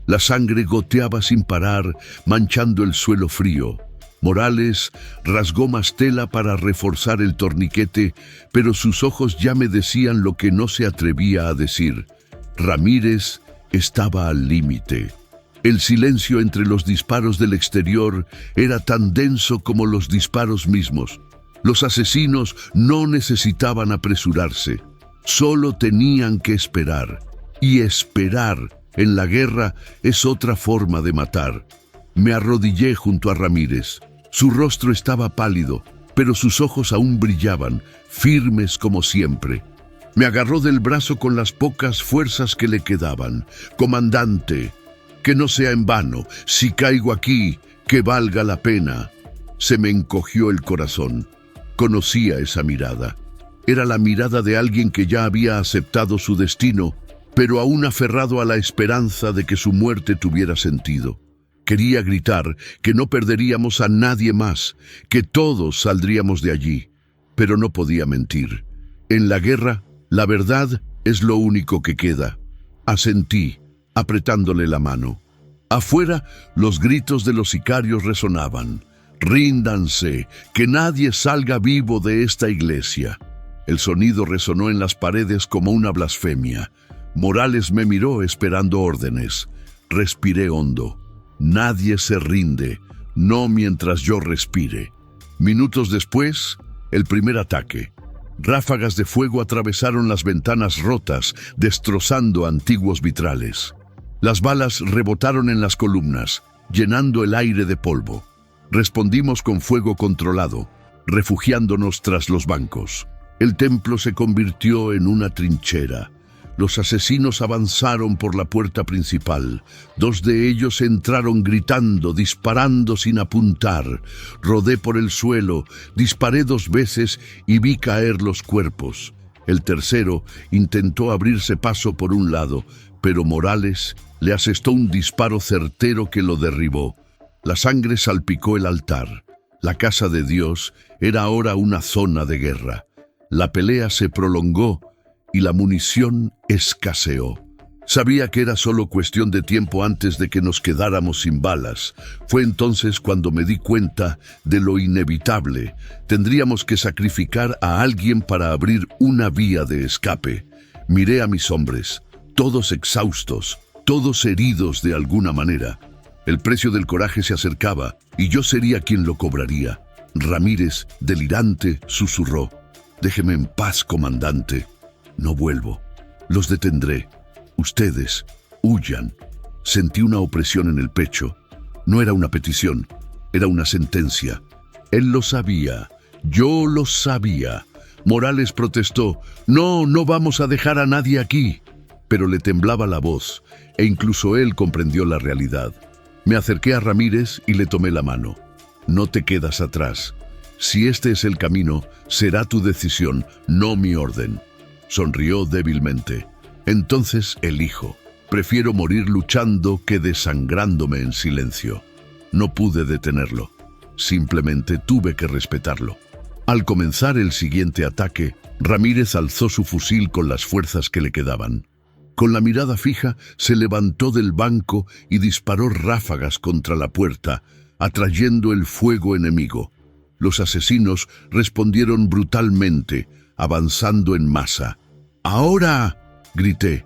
La sangre goteaba sin parar, manchando el suelo frío. Morales rasgó más tela para reforzar el torniquete, pero sus ojos ya me decían lo que no se atrevía a decir. Ramírez estaba al límite. El silencio entre los disparos del exterior era tan denso como los disparos mismos. Los asesinos no necesitaban apresurarse, solo tenían que esperar. Y esperar en la guerra es otra forma de matar. Me arrodillé junto a Ramírez. Su rostro estaba pálido, pero sus ojos aún brillaban, firmes como siempre. Me agarró del brazo con las pocas fuerzas que le quedaban. «Comandante, que no sea en vano. Si caigo aquí, que valga la pena». Se me encogió el corazón. Conocía esa mirada. Era la mirada de alguien que ya había aceptado su destino, pero aún aferrado a la esperanza de que su muerte tuviera sentido. Quería gritar que no perderíamos a nadie más, que todos saldríamos de allí, pero no podía mentir. En la guerra, la verdad es lo único que queda. Asentí, apretándole la mano. Afuera, los gritos de los sicarios resonaban. «Ríndanse, que nadie salga vivo de esta iglesia». El sonido resonó en las paredes como una blasfemia. Morales me miró esperando órdenes. Respiré hondo. Nadie se rinde, no mientras yo respire. Minutos después, el primer ataque. Ráfagas de fuego atravesaron las ventanas rotas, destrozando antiguos vitrales. Las balas rebotaron en las columnas, llenando el aire de polvo. Respondimos con fuego controlado, refugiándonos tras los bancos. El templo se convirtió en una trinchera. Los asesinos avanzaron por la puerta principal. 2 de ellos entraron gritando, disparando sin apuntar. Rodé por el suelo, disparé 2 veces y vi caer los cuerpos. El tercero intentó abrirse paso por un lado, pero Morales le asestó un disparo certero que lo derribó. La sangre salpicó el altar. La casa de Dios era ahora una zona de guerra. La pelea se prolongó y la munición escaseó. Sabía que era solo cuestión de tiempo antes de que nos quedáramos sin balas. Fue entonces cuando me di cuenta de lo inevitable. Tendríamos que sacrificar a alguien para abrir una vía de escape. Miré a mis hombres, todos exhaustos, todos heridos de alguna manera. El precio del coraje se acercaba y yo sería quien lo cobraría. Ramírez, delirante, susurró: «Déjeme en paz, comandante. No vuelvo. Los detendré. Ustedes, huyan». Sentí una opresión en el pecho. No era una petición, era una sentencia. Él lo sabía. Yo lo sabía. Morales protestó: «No, no vamos a dejar a nadie aquí». Pero le temblaba la voz, e incluso él comprendió la realidad. Me acerqué a Ramírez y le tomé la mano. «No te quedas atrás. Si este es el camino, será tu decisión, no mi orden». Sonrió débilmente. «Entonces elijo. Prefiero morir luchando que desangrándome en silencio». No pude detenerlo. Simplemente tuve que respetarlo. Al comenzar el siguiente ataque, Ramírez alzó su fusil con las fuerzas que le quedaban. Con la mirada fija, se levantó del banco y disparó ráfagas contra la puerta, atrayendo el fuego enemigo. Los asesinos respondieron brutalmente, avanzando en masa. «¡Ahora!», grité.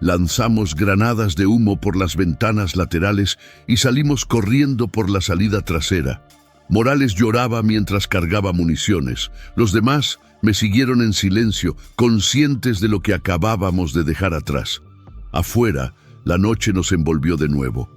Lanzamos granadas de humo por las ventanas laterales y salimos corriendo por la salida trasera. Morales lloraba mientras cargaba municiones. Los demás me siguieron en silencio, conscientes de lo que acabábamos de dejar atrás. Afuera, la noche nos envolvió de nuevo.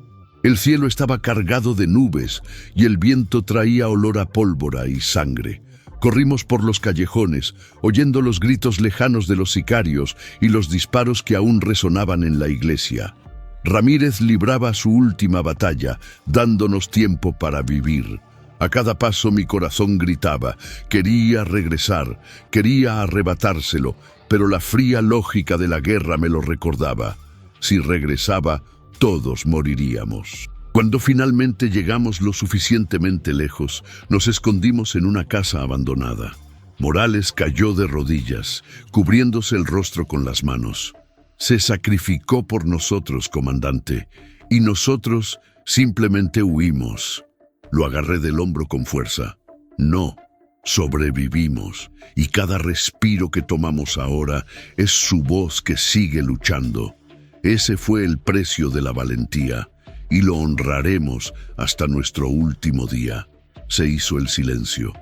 El cielo estaba cargado de nubes y el viento traía olor a pólvora y sangre. Corrimos por los callejones, oyendo los gritos lejanos de los sicarios y los disparos que aún resonaban en la iglesia. Ramírez libraba su última batalla, dándonos tiempo para vivir. A cada paso mi corazón gritaba: quería regresar, quería arrebatárselo, pero la fría lógica de la guerra me lo recordaba. Si regresaba, todos moriríamos. Cuando finalmente llegamos lo suficientemente lejos, nos escondimos en una casa abandonada. Morales cayó de rodillas, cubriéndose el rostro con las manos. «Se sacrificó por nosotros, comandante, y nosotros simplemente huimos». Lo agarré del hombro con fuerza. «No, sobrevivimos, y cada respiro que tomamos ahora es su voz que sigue luchando. Ese fue el precio de la valentía, y lo honraremos hasta nuestro último día». Se hizo el silencio.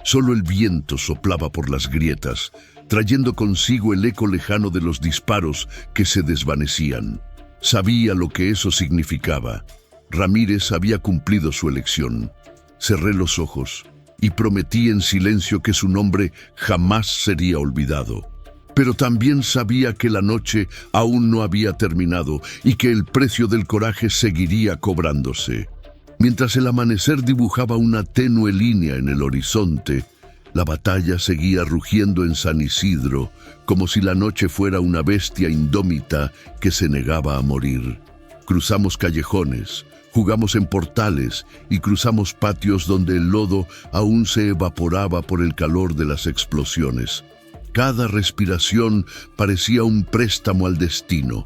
Solo el viento soplaba por las grietas, trayendo consigo el eco lejano de los disparos que se desvanecían. Sabía lo que eso significaba. Ramírez había cumplido su elección. Cerré los ojos y prometí en silencio que su nombre jamás sería olvidado. Pero también sabía que la noche aún no había terminado y que el precio del coraje seguiría cobrándose. Mientras el amanecer dibujaba una tenue línea en el horizonte, La batalla seguía rugiendo en San Isidro, como si la noche fuera una bestia indómita que se negaba a morir. Cruzamos callejones, jugamos en portales y cruzamos patios donde el lodo aún se evaporaba por el calor de las explosiones. Cada respiración parecía un préstamo al destino.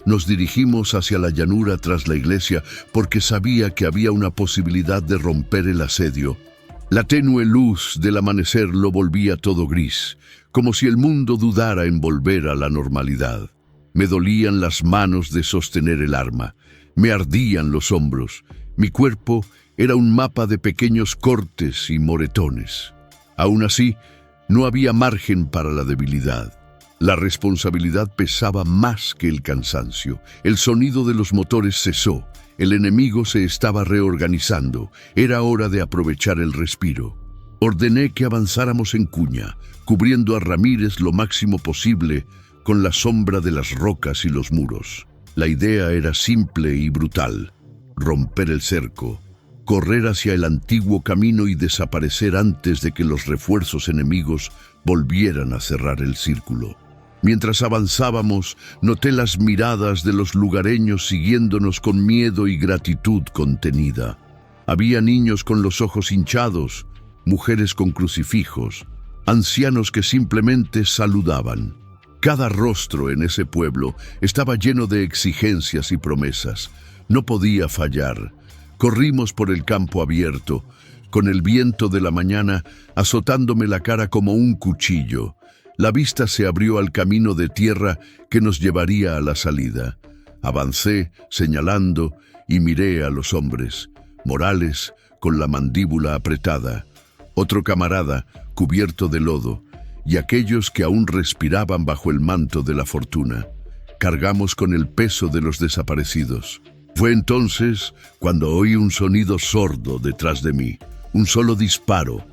Nos dirigimos hacia la llanura tras la iglesia porque sabía que había una posibilidad de romper el asedio. La tenue luz del amanecer lo volvía todo gris, como si el mundo dudara en volver a la normalidad. Me dolían las manos de sostener el arma, me ardían los hombros. Mi cuerpo era un mapa de pequeños cortes y moretones. Aún así, no había margen para la debilidad. La responsabilidad pesaba más que el cansancio. El sonido de los motores cesó. El enemigo se estaba reorganizando. Era hora de aprovechar el respiro. Ordené que avanzáramos en cuña, cubriendo a Ramírez lo máximo posible con la sombra de las rocas y los muros. La idea era simple y brutal: romper el cerco, correr hacia el antiguo camino y desaparecer antes de que los refuerzos enemigos volvieran a cerrar el círculo. Mientras avanzábamos, noté las miradas de los lugareños siguiéndonos con miedo y gratitud contenida. Había niños con los ojos hinchados, mujeres con crucifijos, ancianos que simplemente saludaban. Cada rostro en ese pueblo estaba lleno de exigencias y promesas. No podía fallar. Corrimos por el campo abierto, con el viento de la mañana azotándome la cara como un cuchillo. La vista se abrió al camino de tierra que nos llevaría a la salida. Avancé, señalando, y miré a los hombres. Morales, con la mandíbula apretada. Otro camarada, cubierto de lodo. Y aquellos que aún respiraban bajo el manto de la fortuna. Cargamos con el peso de los desaparecidos. Fue entonces cuando oí un sonido sordo detrás de mí. Un solo disparo.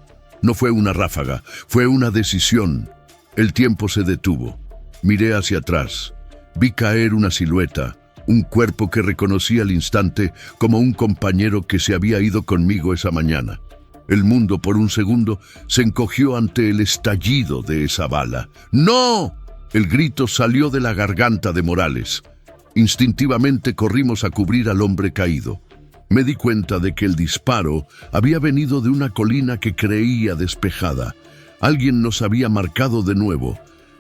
No fue una ráfaga, fue una decisión. El tiempo se detuvo. Miré hacia atrás. Vi caer una silueta, un cuerpo que reconocí al instante como un compañero que se había ido conmigo esa mañana. El mundo por un segundo se encogió ante el estallido de esa bala. ¡No! El grito salió de la garganta de Morales. Instintivamente corrimos a cubrir al hombre caído. Me di cuenta de que el disparo había venido de una colina que creía despejada. Alguien nos había marcado de nuevo.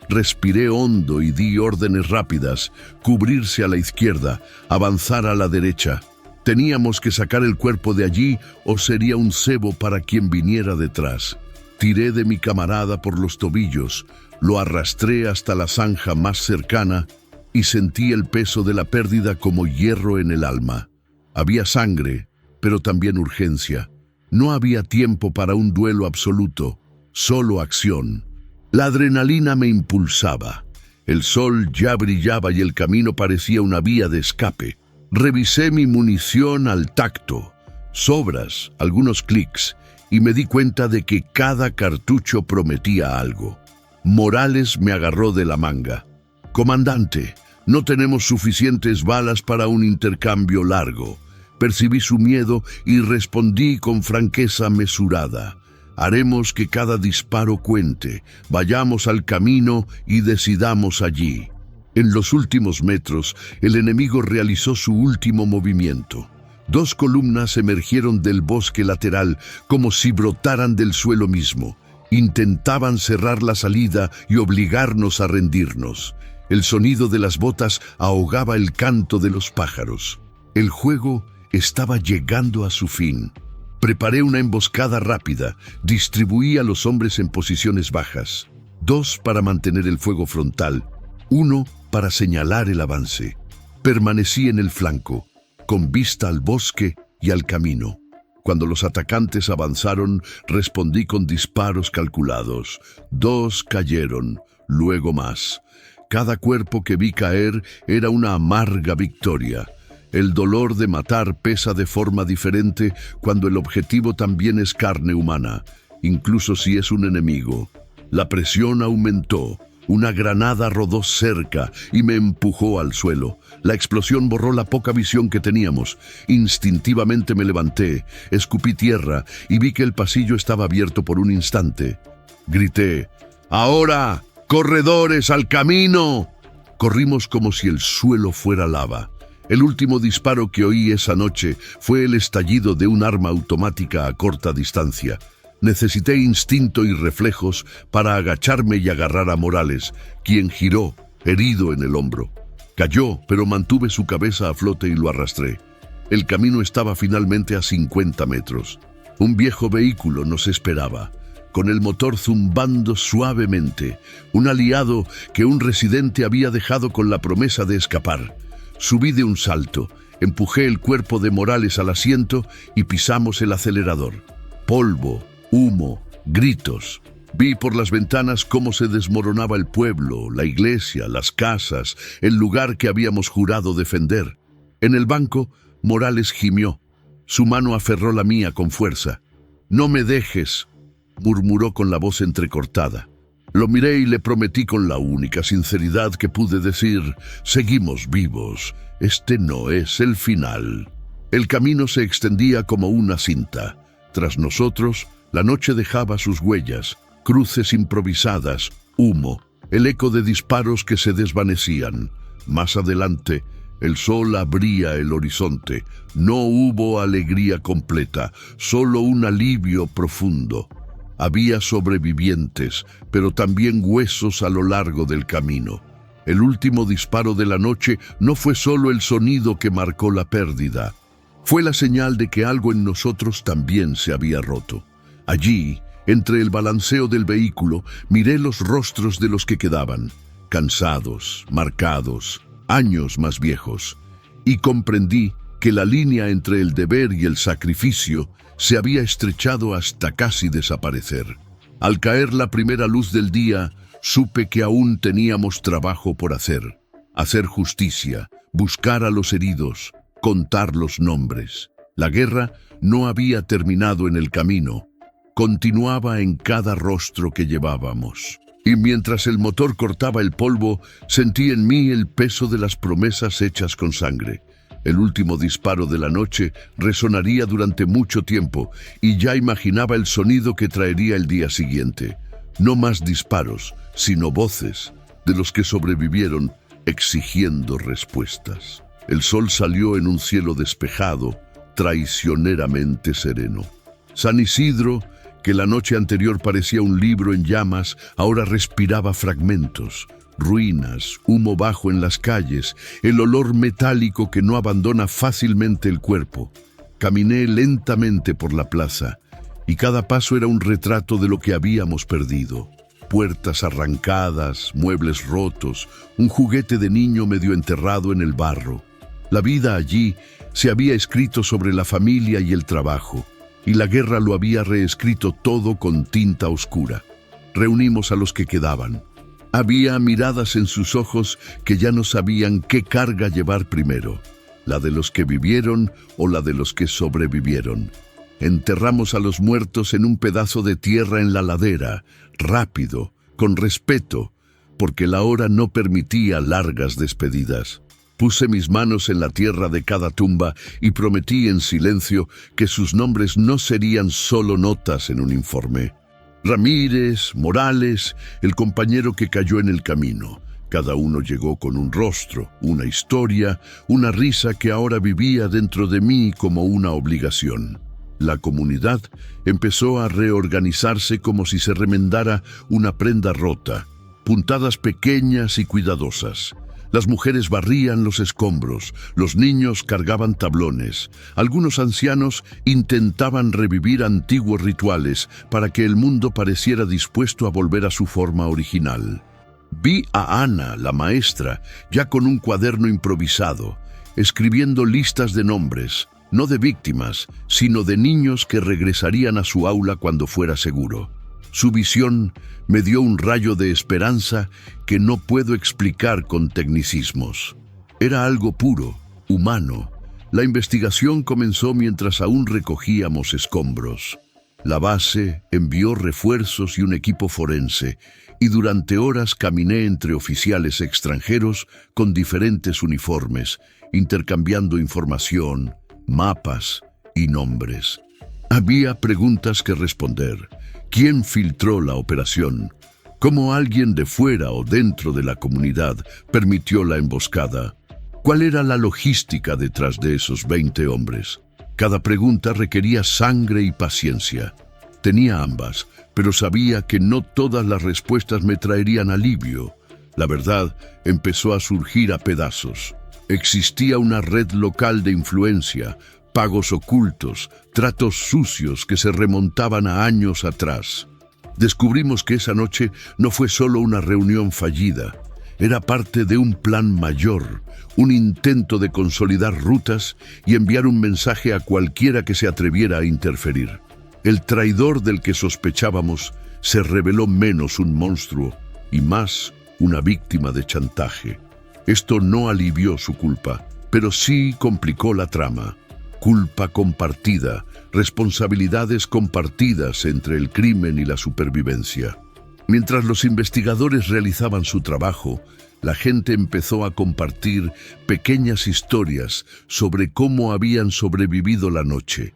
Respiré hondo y di órdenes rápidas: cubrirse a la izquierda, avanzar a la derecha. Teníamos que sacar el cuerpo de allí o sería un cebo para quien viniera detrás. Tiré de mi camarada por los tobillos, lo arrastré hasta la zanja más cercana y sentí el peso de la pérdida como hierro en el alma. Había sangre, pero también urgencia. No había tiempo para un duelo absoluto, solo acción. La adrenalina me impulsaba. El sol ya brillaba y el camino parecía una vía de escape. Revisé mi munición al tacto, sobras, algunos clics, y me di cuenta de que cada cartucho prometía algo. Morales me agarró de la manga. «Comandante, no tenemos suficientes balas para un intercambio largo». Percibí su miedo y respondí con franqueza mesurada: «Haremos que cada disparo cuente. Vayamos al camino y decidamos allí». En los últimos metros, el enemigo realizó su último movimiento. 2 columnas emergieron del bosque lateral como si brotaran del suelo mismo. Intentaban cerrar la salida y obligarnos a rendirnos. El sonido de las botas ahogaba el canto de los pájaros. El juego estaba llegando a su fin. Preparé una emboscada rápida. Distribuí a los hombres en posiciones bajas. 2 para mantener el fuego frontal. 1 para señalar el avance. Permanecí en el flanco, con vista al bosque y al camino. Cuando los atacantes avanzaron, respondí con disparos calculados. 2 cayeron, luego más. Cada cuerpo que vi caer era una amarga victoria. El dolor de matar pesa de forma diferente cuando el objetivo también es carne humana, incluso si es un enemigo. La presión aumentó. Una granada rodó cerca y me empujó al suelo. La explosión borró la poca visión que teníamos. Instintivamente me levanté, escupí tierra y vi que el pasillo estaba abierto por un instante. Grité. ¡Ahora! ¡Corredores al camino! Corrimos como si el suelo fuera lava. El último disparo que oí esa noche fue el estallido de un arma automática a corta distancia. Necesité instinto y reflejos para agacharme y agarrar a Morales, quien giró, herido en el hombro. Cayó, pero mantuve su cabeza a flote y lo arrastré. El camino estaba finalmente a 50 metros. Un viejo vehículo nos esperaba, con el motor zumbando suavemente, un aliado que un residente había dejado con la promesa de escapar. Subí de un salto, empujé el cuerpo de Morales al asiento y pisamos el acelerador. Polvo, humo, gritos. Vi por las ventanas cómo se desmoronaba el pueblo, la iglesia, las casas, el lugar que habíamos jurado defender. En el banco, Morales gimió. Su mano aferró la mía con fuerza. «No me dejes», murmuró con la voz entrecortada. Lo miré y le prometí con la única sinceridad que pude decir: «Seguimos vivos. Este no es el final». El camino se extendía como una cinta. Tras nosotros, la noche dejaba sus huellas, cruces improvisadas, humo, el eco de disparos que se desvanecían. Más adelante, el sol abría el horizonte. No hubo alegría completa, solo un alivio profundo. Había sobrevivientes, pero también huesos a lo largo del camino. El último disparo de la noche no fue solo el sonido que marcó la pérdida. Fue la señal de que algo en nosotros también se había roto. Allí, entre el balanceo del vehículo, miré los rostros de los que quedaban, cansados, marcados, años más viejos, y comprendí que la línea entre el deber y el sacrificio se había estrechado hasta casi desaparecer. Al caer la primera luz del día, supe que aún teníamos trabajo por hacer. Hacer justicia, buscar a los heridos, contar los nombres. La guerra no había terminado en el camino. Continuaba en cada rostro que llevábamos. Y mientras el motor cortaba el polvo, sentí en mí el peso de las promesas hechas con sangre. El último disparo de la noche resonaría durante mucho tiempo y ya imaginaba el sonido que traería el día siguiente. No más disparos, sino voces de los que sobrevivieron exigiendo respuestas. El sol salió en un cielo despejado, traicioneramente sereno. San Isidro, que la noche anterior parecía un libro en llamas, ahora respiraba fragmentos, ruinas, humo bajo en las calles, el olor metálico que no abandona fácilmente el cuerpo. Caminé lentamente por la plaza, y cada paso era un retrato de lo que habíamos perdido. Puertas arrancadas, muebles rotos, un juguete de niño medio enterrado en el barro. La vida allí se había escrito sobre la familia y el trabajo, y la guerra lo había reescrito todo con tinta oscura. Reunimos a los que quedaban. Había miradas en sus ojos que ya no sabían qué carga llevar primero, la de los que vivieron o la de los que sobrevivieron. Enterramos a los muertos en un pedazo de tierra en la ladera, rápido, con respeto, porque la hora no permitía largas despedidas. Puse mis manos en la tierra de cada tumba y prometí en silencio que sus nombres no serían solo notas en un informe. Ramírez, Morales, el compañero que cayó en el camino. Cada uno llegó con un rostro, una historia, una risa que ahora vivía dentro de mí como una obligación. La comunidad empezó a reorganizarse como si se remendara una prenda rota, puntadas pequeñas y cuidadosas. Las mujeres barrían los escombros, los niños cargaban tablones. Algunos ancianos intentaban revivir antiguos rituales para que el mundo pareciera dispuesto a volver a su forma original. Vi a Ana, la maestra, ya con un cuaderno improvisado, escribiendo listas de nombres, no de víctimas, sino de niños que regresarían a su aula cuando fuera seguro. Su visión me dio un rayo de esperanza que no puedo explicar con tecnicismos. Era algo puro, humano. La investigación comenzó mientras aún recogíamos escombros. La base envió refuerzos y un equipo forense, y durante horas caminé entre oficiales extranjeros con diferentes uniformes, intercambiando información, mapas y nombres. Había preguntas que responder. ¿Quién filtró la operación? ¿Cómo alguien de fuera o dentro de la comunidad permitió la emboscada? ¿Cuál era la logística detrás de esos 20 hombres? Cada pregunta requería sangre y paciencia. Tenía ambas, pero sabía que no todas las respuestas me traerían alivio. La verdad empezó a surgir a pedazos. Existía una red local de influencia, pagos ocultos, tratos sucios que se remontaban a años atrás. Descubrimos que esa noche no fue solo una reunión fallida, era parte de un plan mayor, un intento de consolidar rutas y enviar un mensaje a cualquiera que se atreviera a interferir. El traidor del que sospechábamos se reveló menos un monstruo y más una víctima de chantaje. Esto no alivió su culpa, pero sí complicó la trama. Culpa compartida, responsabilidades compartidas entre el crimen y la supervivencia. Mientras los investigadores realizaban su trabajo, la gente empezó a compartir pequeñas historias sobre cómo habían sobrevivido la noche.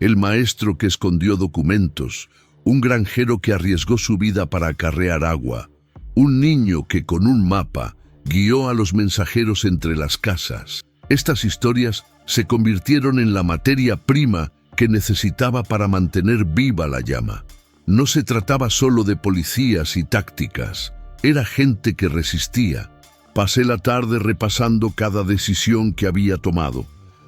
El maestro que escondió documentos, un granjero que arriesgó su vida para acarrear agua, un niño que con un mapa guió a los mensajeros entre las casas. Estas historias se convirtieron en la materia prima que necesitaba para mantener viva la llama. No se trataba solo de policías y tácticas, era gente que resistía. Pasé la tarde repasando cada decisión que había tomado.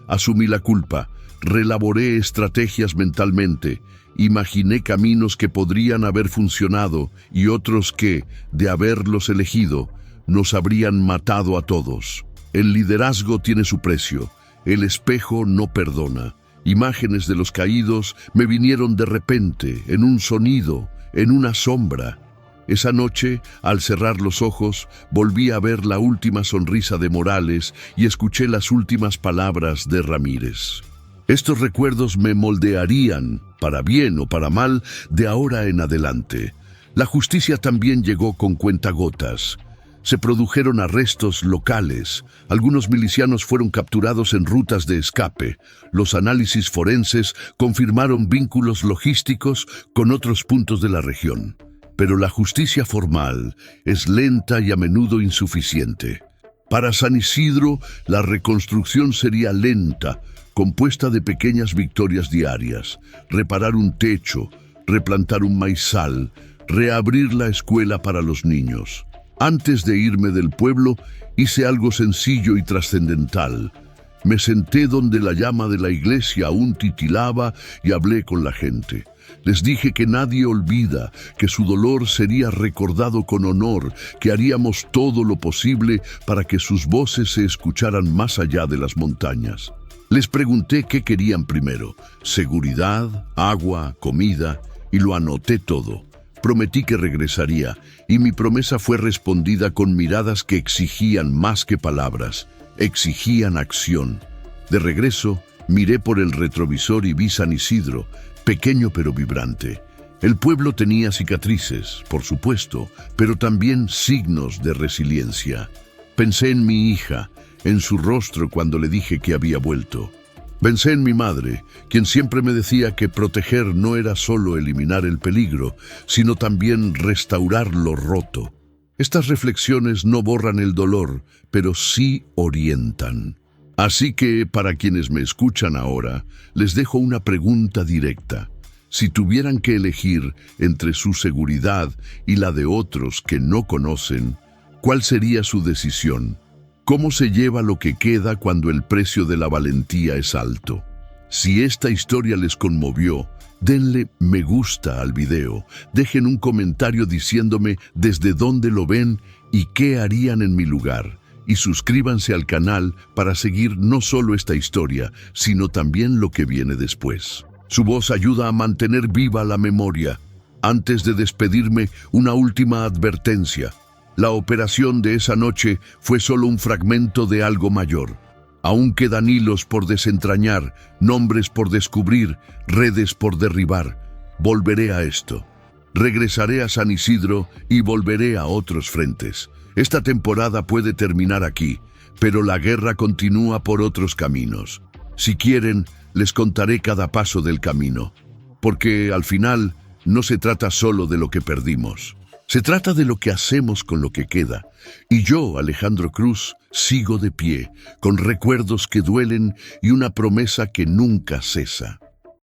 Asumí la culpa, relaboré estrategias mentalmente, imaginé caminos que podrían haber funcionado y otros que, de haberlos elegido, nos habrían matado a todos. El liderazgo tiene su precio, el espejo no perdona. Imágenes de los caídos me vinieron de repente, en un sonido, en una sombra. Esa noche, al cerrar los ojos, volví a ver la última sonrisa de Morales y escuché las últimas palabras de Ramírez. Estos recuerdos me moldearían, para bien o para mal, de ahora en adelante. La justicia también llegó con cuentagotas. Se produjeron arrestos locales, algunos milicianos fueron capturados en rutas de escape, los análisis forenses confirmaron vínculos logísticos con otros puntos de la región. Pero la justicia formal es lenta y a menudo insuficiente. Para San Isidro, la reconstrucción sería lenta, compuesta de pequeñas victorias diarias, reparar un techo, replantar un maizal, reabrir la escuela para los niños. Antes de irme del pueblo, hice algo sencillo y trascendental. Me senté donde la llama de la iglesia aún titilaba y hablé con la gente. Les dije que nadie olvida, que su dolor sería recordado con honor, que haríamos todo lo posible para que sus voces se escucharan más allá de las montañas. Les pregunté qué querían primero: seguridad, agua, comida, y lo anoté todo. Prometí que regresaría, y mi promesa fue respondida con miradas que exigían más que palabras, exigían acción. De regreso, miré por el retrovisor y vi San Isidro, pequeño pero vibrante. El pueblo tenía cicatrices, por supuesto, pero también signos de resiliencia. Pensé en mi hija, en su rostro cuando le dije que había vuelto. Pensé en mi madre, quien siempre me decía que proteger no era solo eliminar el peligro, sino también restaurar lo roto. Estas reflexiones no borran el dolor, pero sí orientan. Así que, para quienes me escuchan ahora, les dejo una pregunta directa. Si tuvieran que elegir entre su seguridad y la de otros que no conocen, ¿cuál sería su decisión? ¿Cómo se lleva lo que queda cuando el precio de la valentía es alto? Si esta historia les conmovió, denle me gusta al video, dejen un comentario diciéndome desde dónde lo ven y qué harían en mi lugar. Y suscríbanse al canal para seguir no solo esta historia, sino también lo que viene después. Su voz ayuda a mantener viva la memoria. Antes de despedirme, una última advertencia. La operación de esa noche fue solo un fragmento de algo mayor. Aún quedan hilos por desentrañar, nombres por descubrir, redes por derribar. Volveré a esto. Regresaré a San Isidro y volveré a otros frentes. Esta temporada puede terminar aquí, pero la guerra continúa por otros caminos. Si quieren, les contaré cada paso del camino, porque al final no se trata solo de lo que perdimos. Se trata de lo que hacemos con lo que queda. Y yo, Alejandro Cruz, sigo de pie, con recuerdos que duelen y una promesa que nunca cesa.